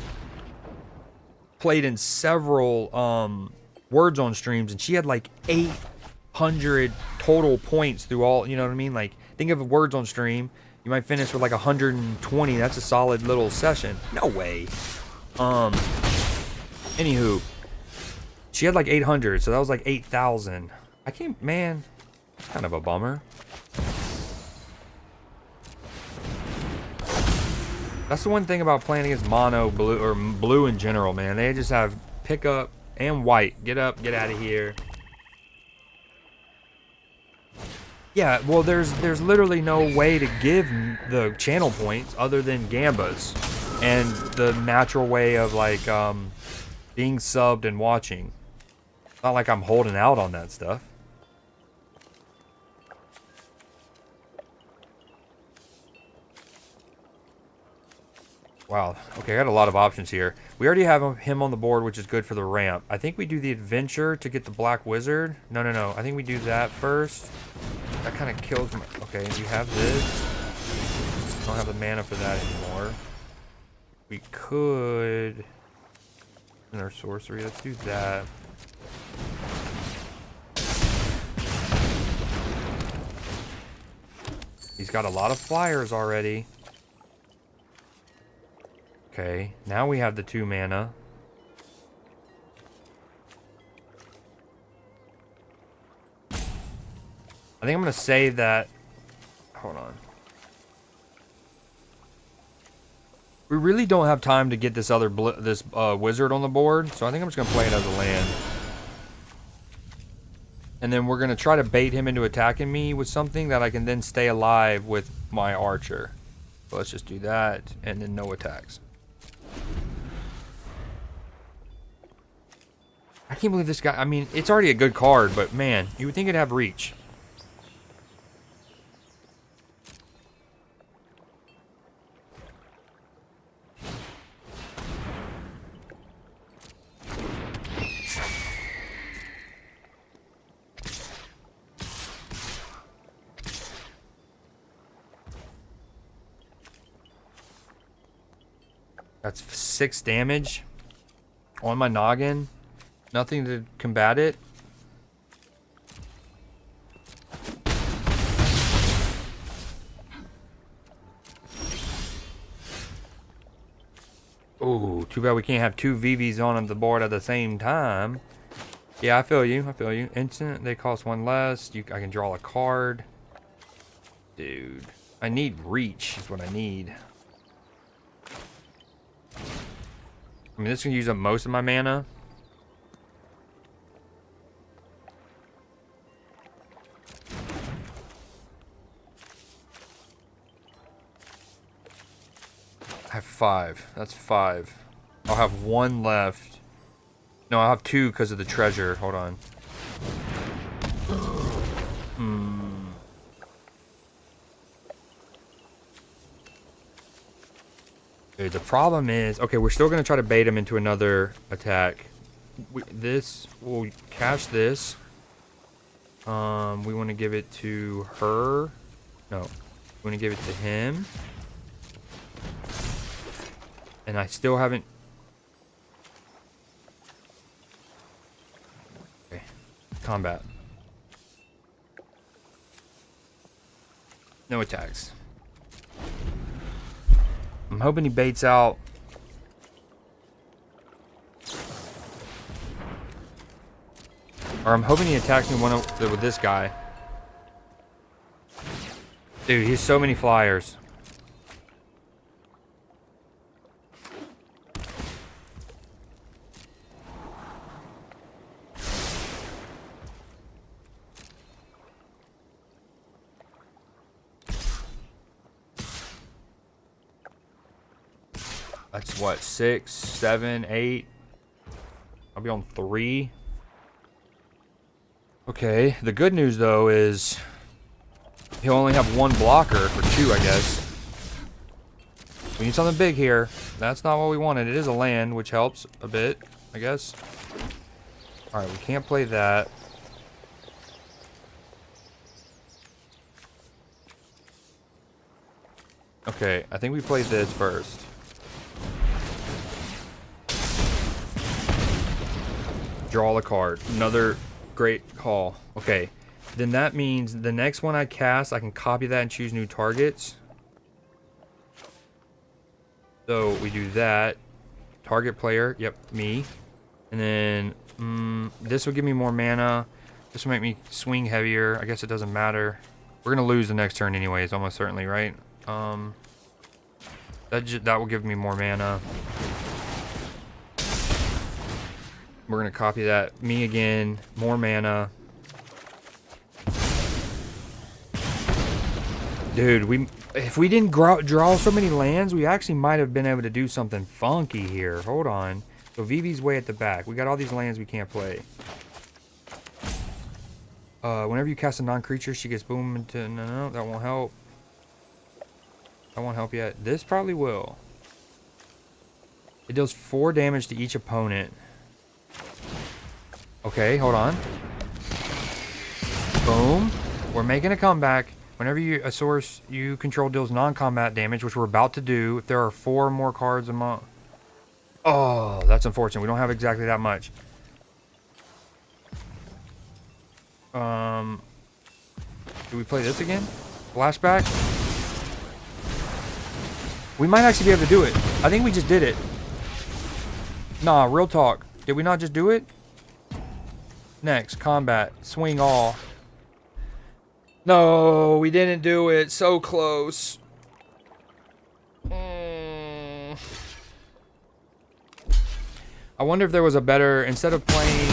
played in several words on streams and she had like 800 total points through all, you know what I mean? Like think of words on stream. You might finish with like 120. That's a solid little session. No way. Anywho, she had like 800, so that was like 8,000. I can't, man. Kind of a bummer. That's the one thing about playing against mono blue or blue in general, man. They just have pickup and white. Get up, get out of here. Yeah, well, there's literally no way to give the channel points other than gambas and the natural way of like being subbed and watching. It's not like I'm holding out on that stuff. Wow. Okay, I got a lot of options here. We already have him on the board, which is good for the ramp. I think we do the adventure to get the Black Wizard. No. I think we do that first. That kind of kills my... Okay, we have this. Don't have the mana for that anymore. We could... In our sorcery, let's do that. He's got a lot of flyers already. Okay, now we have the 2 mana. I think I'm gonna save that. Hold on. We really don't have time to get this other wizard on the board, so I think I'm just gonna play it as a land. And then we're gonna try to bait him into attacking me with something that I can then stay alive with my archer. So let's just do that, and then no attacks. I can't believe this guy. I mean, it's already a good card, but man, you would think it'd have reach. That's 6 damage on my noggin. Nothing to combat it. Ooh, too bad we can't have 2 VVs on the board at the same time. Yeah, I feel you. I feel you. Instant, they cost 1 less. I can draw a card. Dude, I need reach is what I need. I mean, this can use up most of my mana. I have 5. That's 5. I'll have 1 left. No, I'll have 2 because of the treasure. Hold on. Dude, the problem is... Okay, we're still going to try to bait him into another attack. We'll cash this. We want to give it to her. No. We want to give it to him. And I still haven't... Okay. Combat. No attacks. I'm hoping he baits out. Or I'm hoping he attacks me with this guy. Dude, he has so many flyers. That's what, 6, 7, 8. I'll be on 3. Okay, the good news though is he'll only have 1 blocker for 2, I guess. We need something big here. That's not what we wanted. It is a land, which helps a bit, I guess. Alright, we can't play that. Okay, I think we played this first. Draw a card. Another great call. Okay. Then that means the next one I cast, I can copy that and choose new targets. So we do that. Target player. Yep, me. And then this will give me more mana. This will make me swing heavier. I guess it doesn't matter. We're going to lose the next turn anyways, almost certainly, right? That will give me more mana. We're going to copy that. Me again. More mana. Dude, if we didn't draw so many lands, we actually might have been able to do something funky here. Hold on. So Vivi's way at the back. We got all these lands we can't play. Whenever you cast a non-creature, she gets boom into... No, that won't help. That won't help yet. This probably will. It deals 4 damage to each opponent. Okay, hold on. Boom. We're making a comeback. Whenever a source you control deals non-combat damage, which we're about to do, if there are 4 more cards among... Oh, that's unfortunate. We don't have exactly that much. Do we play this again? Flashback? We might actually be able to do it. I think we just did it. Nah, real talk. Did we not just do it? Next, combat. Swing all. No, we didn't do it. So close. I wonder if there was a better... Instead of playing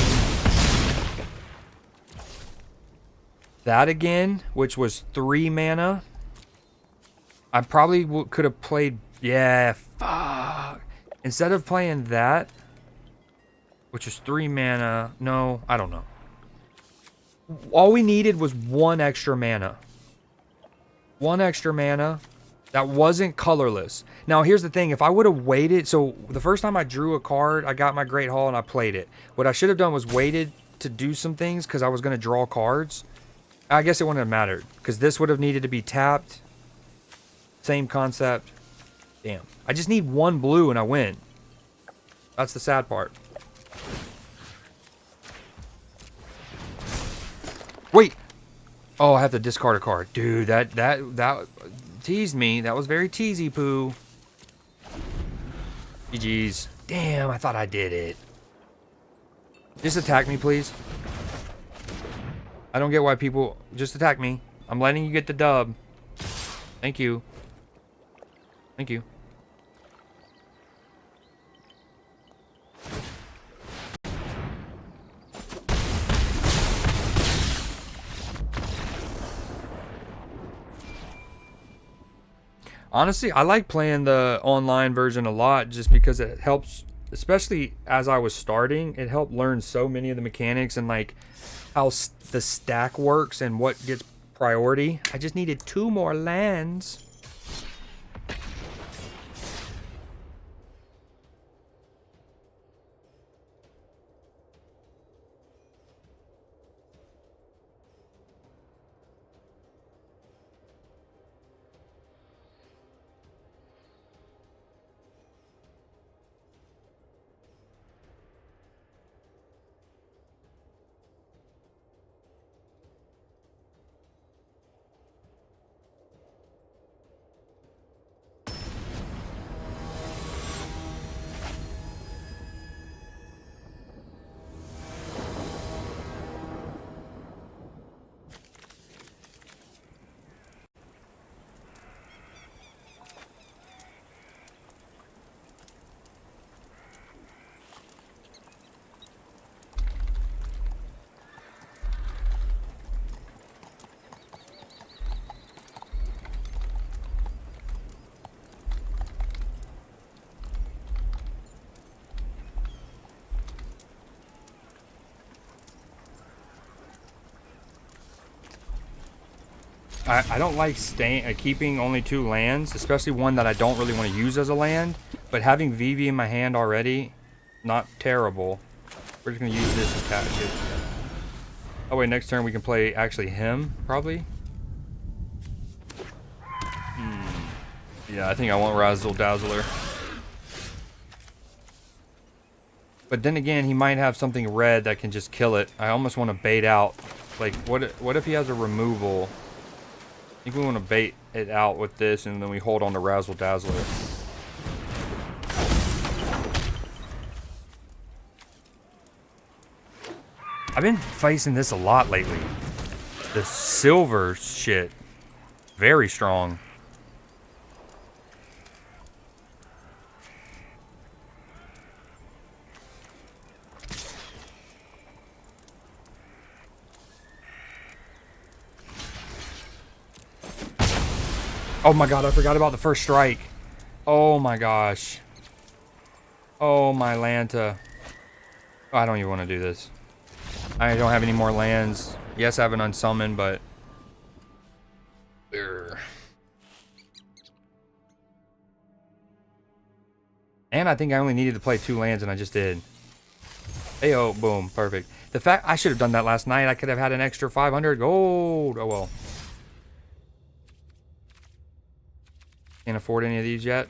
that again, which was 3 mana, I probably could have played... Yeah, fuck. Instead of playing that, which is 3 mana... No, I don't know. All we needed was 1 extra mana. 1 extra mana that wasn't colorless. Now, here's the thing. If I would have waited... So, the first time I drew a card, I got my Great Hall and I played it. What I should have done was waited to do some things because I was going to draw cards. I guess it wouldn't have mattered because this would have needed to be tapped. Same concept. Damn. I just need one blue and I win. That's the sad part. Wait. Oh, I have to discard a card. Dude, that teased me. That was very teasy poo. GG's. Damn, I thought I did it. Just attack me, please. I don't get why people... Just attack me. I'm letting you get the dub. Thank you. Thank you. Honestly, I like playing the online version a lot just because it helps, especially as I was starting, it helped learn so many of the mechanics and like how the stack works and what gets priority. I just needed 2 more lands. I don't like keeping only 2 lands, especially one that I don't really want to use as a land. But having Vivi in my hand already, not terrible. We're just going to use this as tactic. Oh wait, next turn we can play actually him, probably. Yeah, I think I want Razzle Dazzler. But then again, he might have something red that can just kill it. I almost want to bait out. Like, what if he has a removal? I think we want to bait it out with this, and then we hold on to Razzle Dazzler. I've been facing this a lot lately. The silver shit. Very strong. Oh my god, I forgot about the first strike. Oh my gosh. Oh my Lanta. Oh, I don't even want to do this. I don't have any more lands. Yes, I have an unsummon, but... Urgh. And I think I only needed to play 2 lands, and I just did. Hey-oh, boom, perfect. The fact I should have done that last night, I could have had an extra 500 gold. Oh well. Can't afford any of these yet.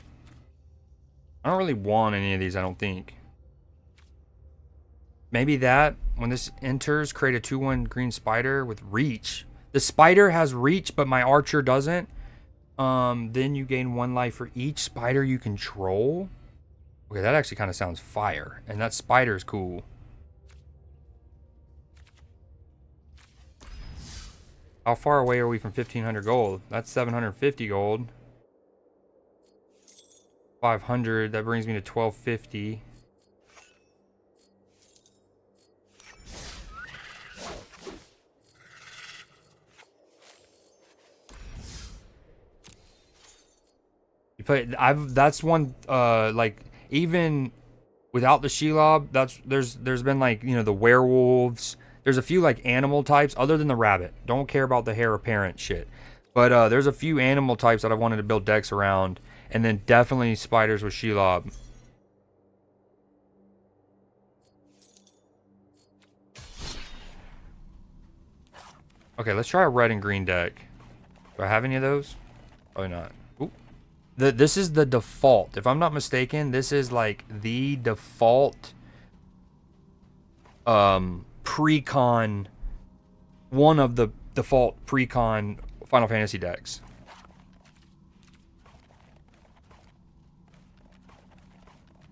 I don't really want any of these, I don't think. Maybe that, when this enters, create a 2/1 green spider with reach. The spider has reach, but my archer doesn't. Then you gain 1 life for each spider you control. Okay, that actually kind of sounds fire. And that spider's cool. How far away are we from 1,500 gold? That's 750 gold. 500, that brings me to 1,250. You play, that's one, like, even without the Shelob, there's been like, you know, the werewolves. There's a few like animal types other than the rabbit. Don't care about the heir apparent shit. But there's a few animal types that I wanted to build decks around. And then definitely spiders with Shelob. Okay, let's try a red and green deck. Do I have any of those? Probably not. Ooh. This is the default. If I'm not mistaken, this is like the default pre-con, one of the default pre-con Final Fantasy decks.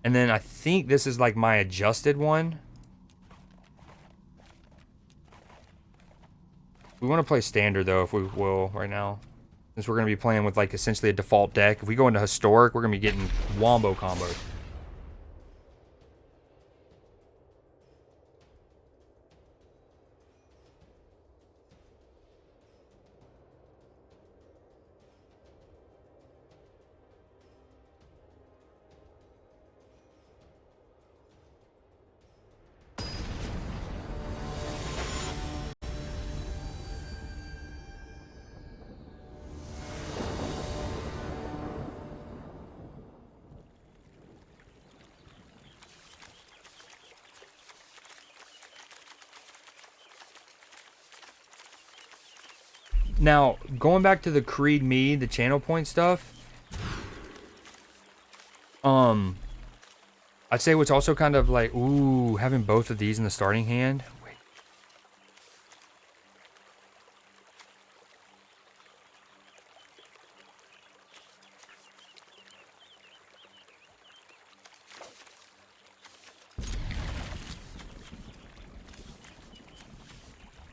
And then I think this is like my adjusted one. We want to play standard though, if we will, right now. Since we're going to be playing with like essentially a default deck. If we go into historic, we're going to be getting wombo combos. Now, going back to the Creed Me, the channel point stuff. I'd say what's also kind of like, ooh, having both of these in the starting hand. Wait.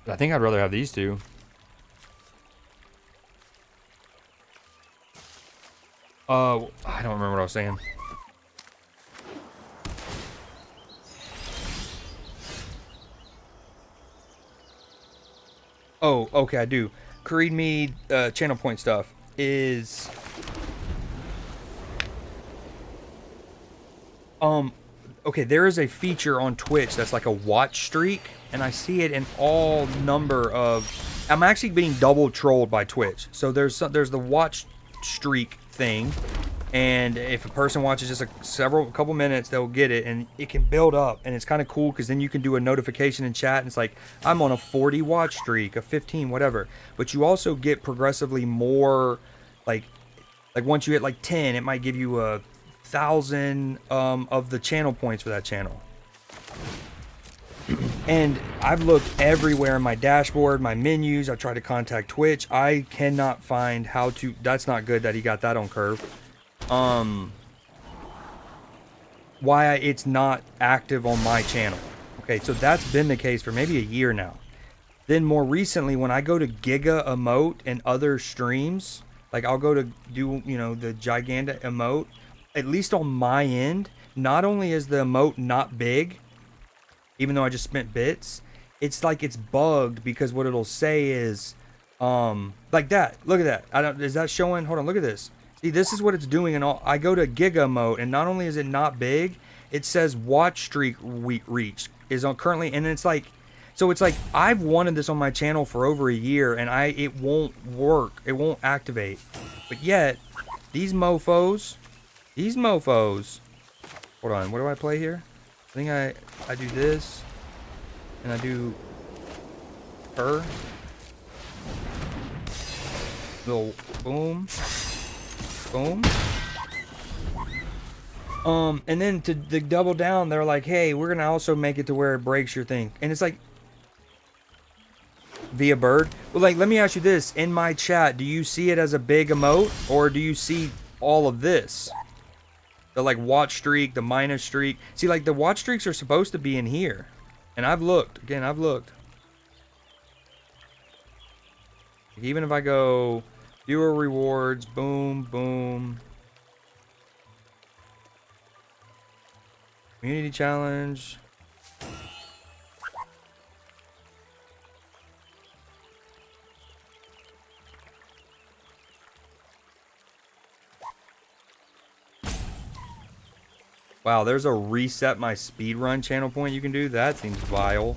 I think I'd rather have these two. I don't remember what I was saying. Oh, okay, I do. Creed Me channel point stuff is okay, there is a feature on Twitch that's like a watch streak, and I see it in all number of. I'm actually being double trolled by Twitch. So there's the watch streak thing, and if a person watches just a couple minutes, they'll get it, and it can build up, and it's kind of cool because then you can do a notification in chat, and it's like I'm on a 40 watch streak, a 15, whatever. But you also get progressively more, like once you hit like 10, it might give you a 1,000 of the channel points for that channel. And I've looked everywhere in my dashboard, my menus. I tried to contact Twitch. I cannot find how to. That's not good that he got that on curve. Why it's not active on my channel. Okay, so that's been the case for maybe a year now. Then more recently, when I go to Giga Emote and other streams, like I'll go to do, you know, the Gigantic Emote, at least on my end, not only is the emote not big, even though I just spent bits, it's like it's bugged because what it'll say is, like that. Look at that. I don't. Is that showing? Hold on. Look at this. See, this is what it's doing. And all. I go to Giga Emote, and not only is it not big, it says watch streak reached is on currently, and it's like. So it's like I've wanted this on my channel for over a year, and it won't work. It won't activate. But yet, these mofos. Hold on, what do I play here? I think I do this, and I do her. Little boom, boom. And then to double down, they're like, hey, we're gonna also make it to where it breaks your thing, and it's like via bird. Well, like, let me ask you this: in my chat, do you see it as a big emote, or do you see all of this? The like watch streak, the minus streak. See, like the watch streaks are supposed to be in here. And I've looked. Again, I've looked. Even if I go viewer rewards, boom, boom. Community challenge. Wow, there's a reset my speedrun channel point you can do. That seems vile.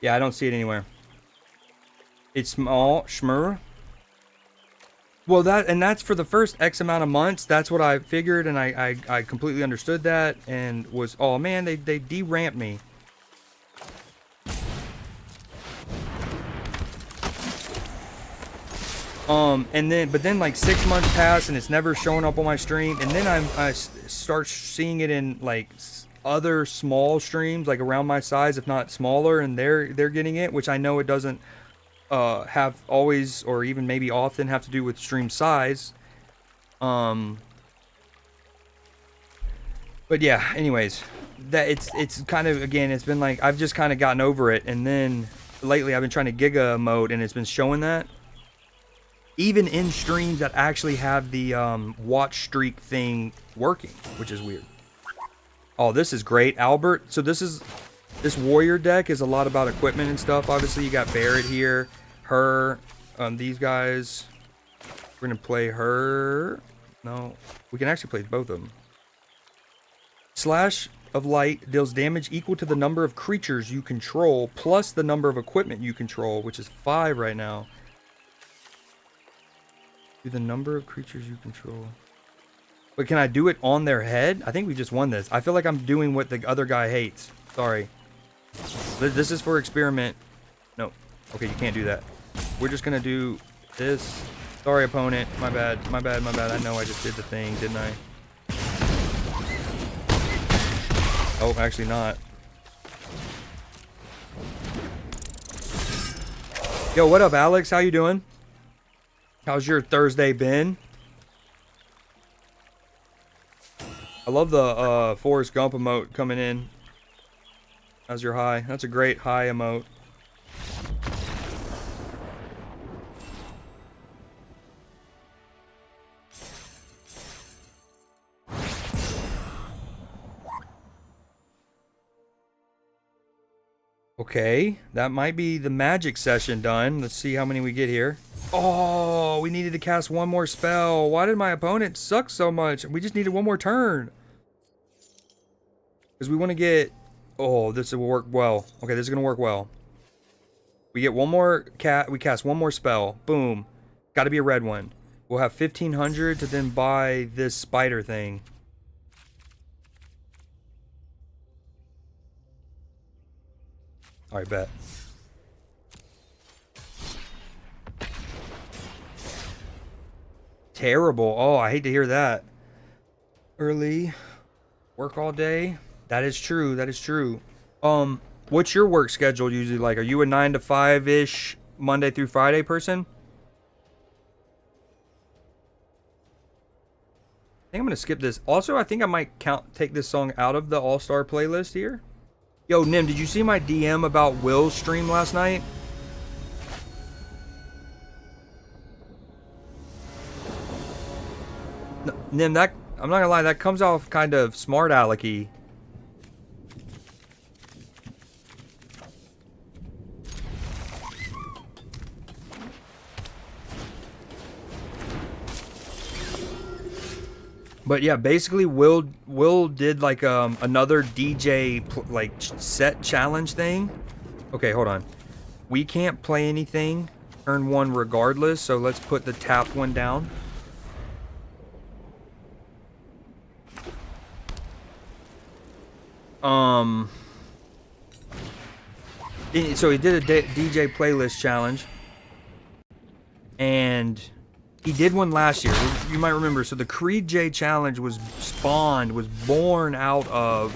Yeah, I don't see it anywhere. It's small, schmur. Well, that's for the first X amount of months. That's what I figured, and I completely understood that, and was, oh man, they de-ramped me. But then like 6 months pass, and it's never showing up on my stream, and then I start seeing it in like other small streams, like around my size, if not smaller, and they're getting it, which I know it doesn't have always, or even maybe often, have to do with stream size. But yeah, anyways, that it's kind of, again, it's been like I've just kind of gotten over it, and then lately I've been trying to Giga mode, and it's been showing that even in streams that actually have the watch streak thing working, which is weird. Oh, this is great, Albert. So this warrior deck is a lot about equipment and stuff. Obviously, you got Barrett here, her, these guys. We're gonna play her. No, we can actually play both of them. Slash of Light deals damage equal to the number of creatures you control plus the number of equipment you control, which is 5 right now. Do the number of creatures you control. But can I do it on their head? I think we just won this. I feel like I'm doing what the other guy hates. Sorry. This is for experiment. No. Okay, you can't do that. We're just gonna do this. Sorry, opponent. My bad. My bad. My bad. I know I just did the thing, didn't I? Oh, actually not. Yo, what up, Alex? How you doing? How's your Thursday been? I love the Forrest Gump emote coming in. How's your high? That's a great high emote. Okay, that might be the magic session done. Let's see how many we get here. Oh, we needed to cast one more spell. Why did my opponent suck so much? We just needed one more turn. Because we want to get... Oh, this will work well. Okay, this is going to work well. We get one more we cast one more spell. Boom. Got to be a red one. We'll have 1,500 to then buy this spider thing. Alright, bet. Terrible. Oh, I hate to hear that. Early. Work all day. That is true. That is true. What's your work schedule usually like? Are you a 9 to 5-ish Monday through Friday person? I think I'm gonna skip this. Also, I think I might take this song out of the All-Star playlist here. Yo, Nim, did you see my DM about Will's stream last night? Nim, that, I'm not gonna lie, that comes off kind of smart alecky. But yeah, basically Will did like another DJ set challenge thing. Okay, hold on. We can't play anything turn 1 regardless, so let's put the tapped one down. So he did a DJ playlist challenge, and he did one last year. You might remember. So the Creed J challenge was born out of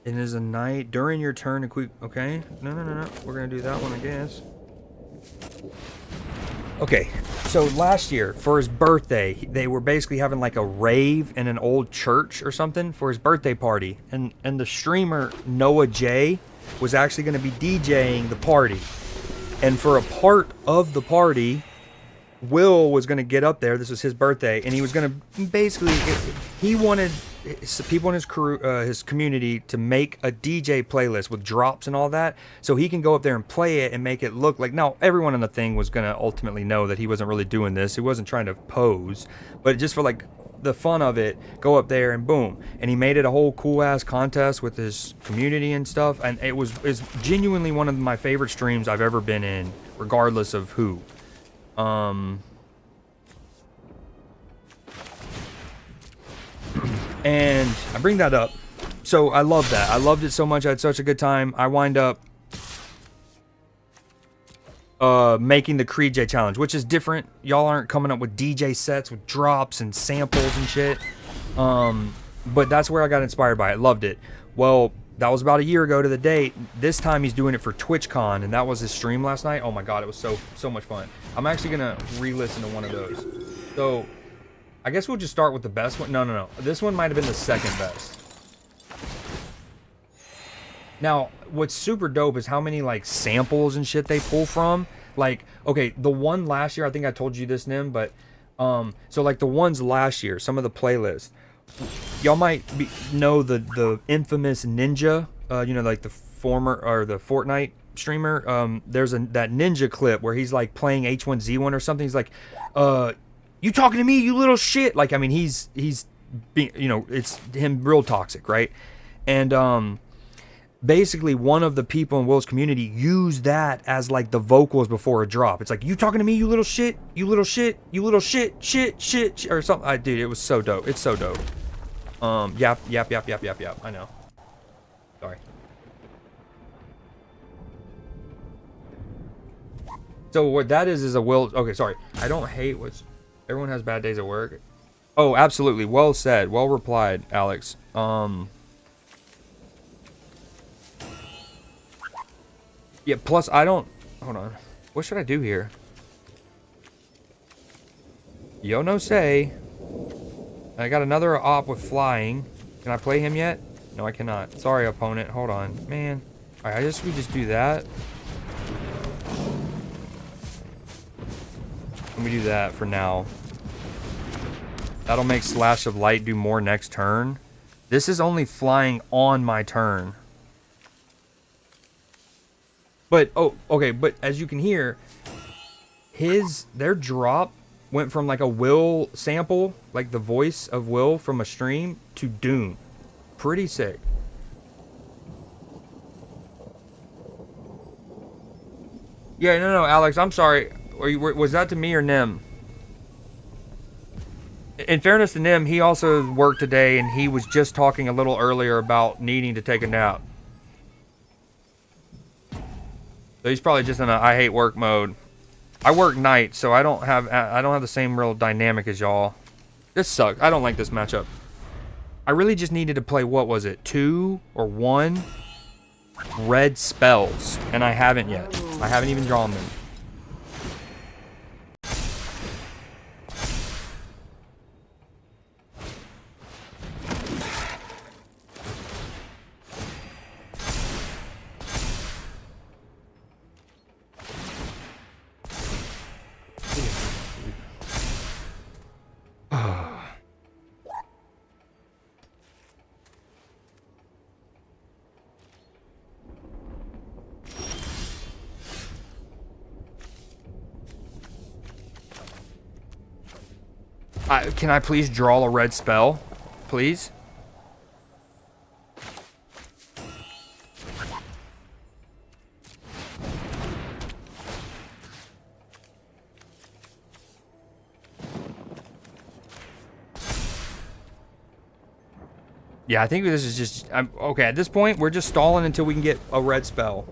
it is a night during your turn to quick. Okay, no. We're gonna do that one, I guess. Okay, so last year for his birthday, they were basically having like a rave in an old church or something for his birthday party, and the streamer Noah J was actually going to be DJing the party, and for a part of the party, Will was going to get up there. This was his birthday, and he was going to basically, he wanted people in his crew, his community, to make a DJ playlist with drops and all that, so he can go up there and play it and make it look like. Now, everyone in the thing was going to ultimately know that he wasn't really doing this. He wasn't trying to pose, but just for like the fun of it, go up there and boom. And he made it a whole cool ass contest with his community and stuff. And it's genuinely one of my favorite streams I've ever been in, regardless of who. And I bring that up. So I love that. I loved it so much. I had such a good time. I wind up making the Creed J challenge, which is different. Y'all aren't coming up with DJ sets with drops and samples and shit. But that's where I got inspired by it. Loved it. Well, that was about a year ago to the date. This time he's doing it for TwitchCon, and that was his stream last night. Oh my god, it was so much fun. I'm actually gonna re-listen to one of those. So I guess we'll just start with the best one. No. This one might have been the second best. Now, what's super dope is how many, like, samples and shit they pull from. Like, okay, the one last year, I think I told you this, Nim, but, so, like, the ones last year, some of the playlists, y'all might know the infamous Ninja, you know, like, the Fortnite streamer. There's that Ninja clip where he's, like, playing H1Z1 or something. He's like, you talking to me, you little shit? Like, I mean, he's being, you know, it's him real toxic, right? And, basically one of the people in Will's community used that as like the vocals before a drop. It's like, you talking to me, you little shit, you little shit, you little shit, shit, or something. Dude, it was so dope. It's so dope. Yap. I know. Sorry. So what that is a Will. Okay, sorry. I don't hate what's. Everyone has bad days at work. Oh, absolutely. Well said. Well replied, Alex. Yeah, plus I don't... Hold on. What should I do here? Yo no say. I got another op with flying. Can I play him yet? No, I cannot. Sorry, opponent. Hold on. Man. Alright, we just do that. Let me do that for now. That'll make Slash of Light do more next turn. This is only flying on my turn. But, oh, okay, but as you can hear, their drop went from like a Will sample, like the voice of Will from a stream, to Doom. Pretty sick. Yeah, no, Alex, I'm sorry. Was that to me or Nim? In fairness to Nim, he also worked today, and he was just talking a little earlier about needing to take a nap. So he's probably just in a I hate work mode. I work nights, so I don't have the same real dynamic as y'all. This sucks. I don't like this matchup. I really just needed to play, what was it, 2 or 1 red spells, and I haven't yet. I haven't even drawn them. Can I please draw a red spell? Please? Yeah, I think this is just... okay, at this point, we're just stalling until we can get a red spell.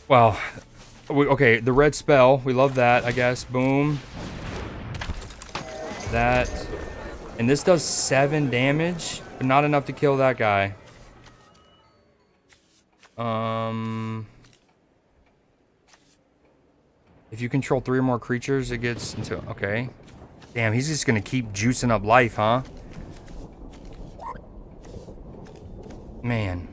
Well, okay, the red spell, we love that, I guess. Boom. That. And this does 7 damage, but not enough to kill that guy. If you control 3 or more creatures, it gets into... Okay. Damn, he's just gonna keep juicing up life, huh? Man.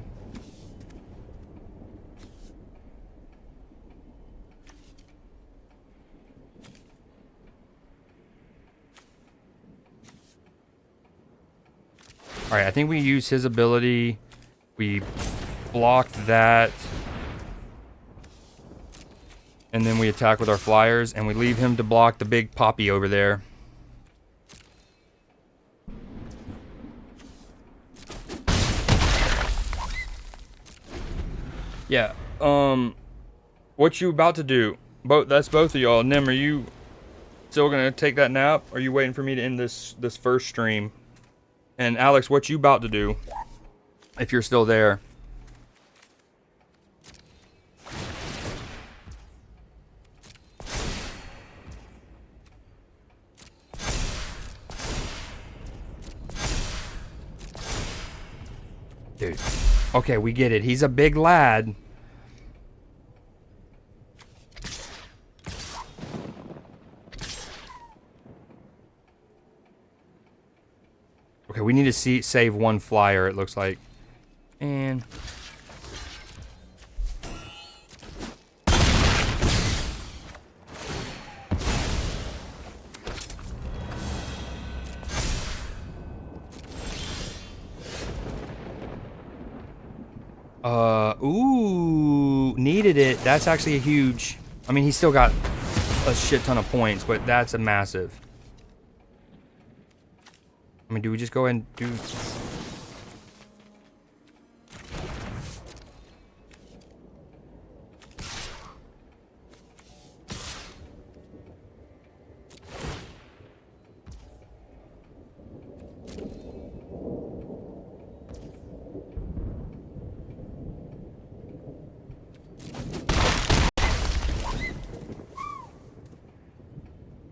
Alright, I think we use his ability. We blocked that. And then we attack with our flyers, and we leave him to block the big poppy over there. Yeah, what you about to do? That's both of y'all. Nim, are you still gonna take that nap? Or are you waiting for me to end this first stream? And Alex, what you about to do? If you're still there. Dude. Okay, we get it. He's a big lad. Okay, we need to save 1 flyer, it looks like. And... ooh, needed it. That's actually a huge... I mean, he's still got a shit ton of points, but that's a massive. I mean, do we just go ahead and do...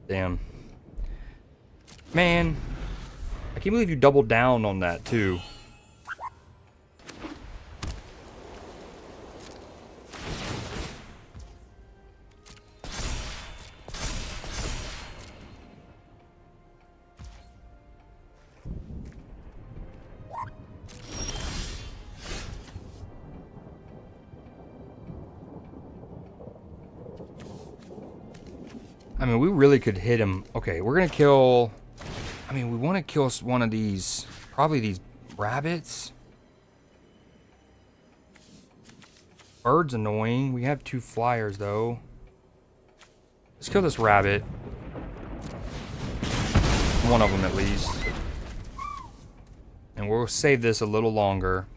Damn. Man. I can't believe you doubled down on that, too. I mean, we really could hit him. Okay, we're gonna kill... I mean, we want to kill one of these... Probably these rabbits. Bird's annoying. We have 2 flyers, though. Let's kill this rabbit. One of them, at least. And we'll save this a little longer.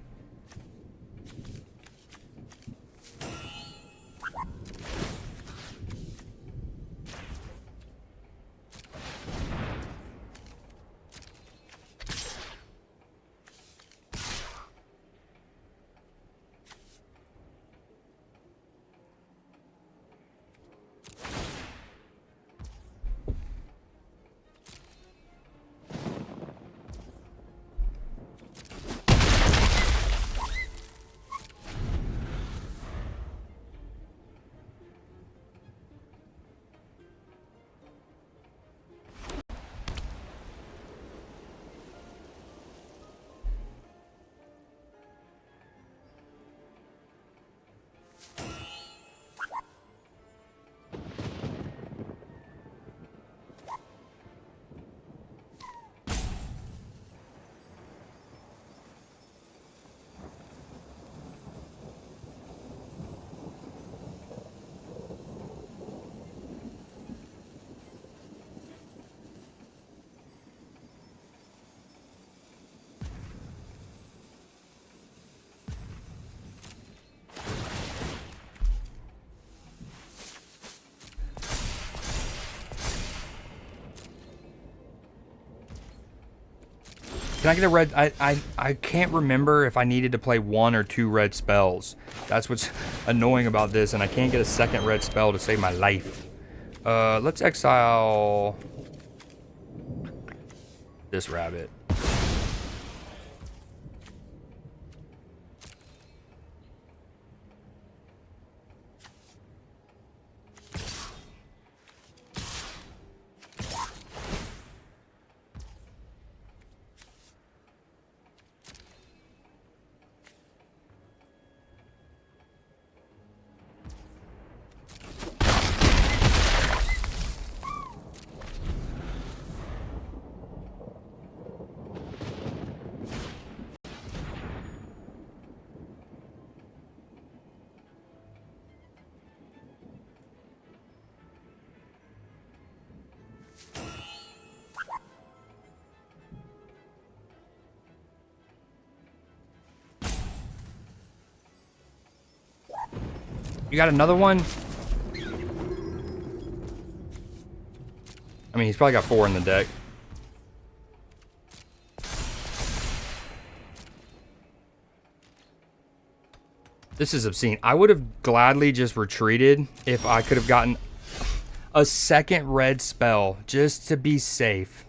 Can I get a red... I can't remember if I needed to play 1 or 2 red spells. That's what's annoying about this, and I can't get a second red spell to save my life. Let's exile... this rabbit. You got another one? I mean, he's probably got 4 in the deck. This is obscene. I would have gladly just retreated if I could have gotten a second red spell just to be safe.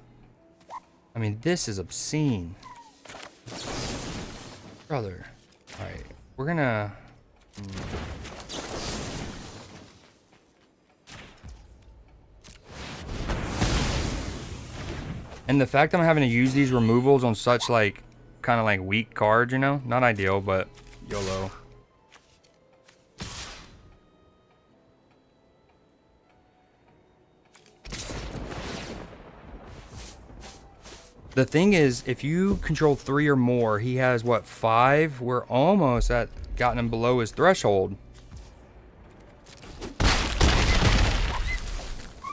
I mean, this is obscene. Brother. Alright, we're gonna... And the fact that I'm having to use these removals on such, like, kind of like weak cards, you know? Not ideal, but YOLO. The thing is, if you control 3 or more, he has, what, 5? We're almost at gotten him below his threshold.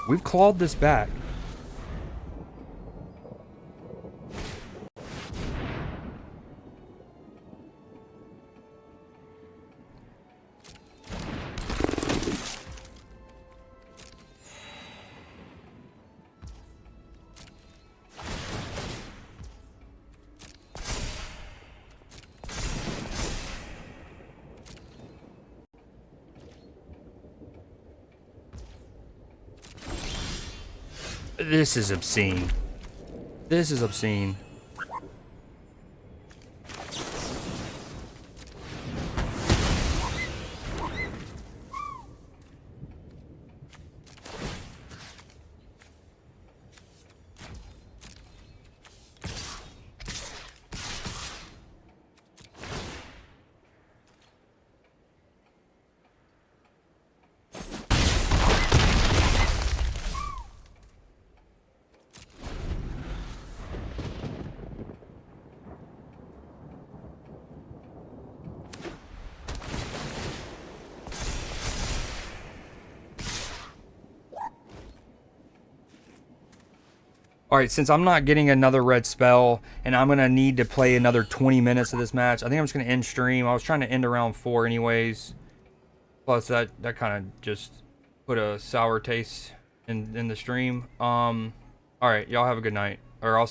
We've clawed this back. This is obscene. This is obscene. Alright, since I'm not getting another red spell, and I'm going to need to play another 20 minutes of this match, I think I'm just going to end stream. I was trying to end around 4 anyways. Plus, that kind of just put a sour taste in the stream. Alright, y'all have a good night. Or I'll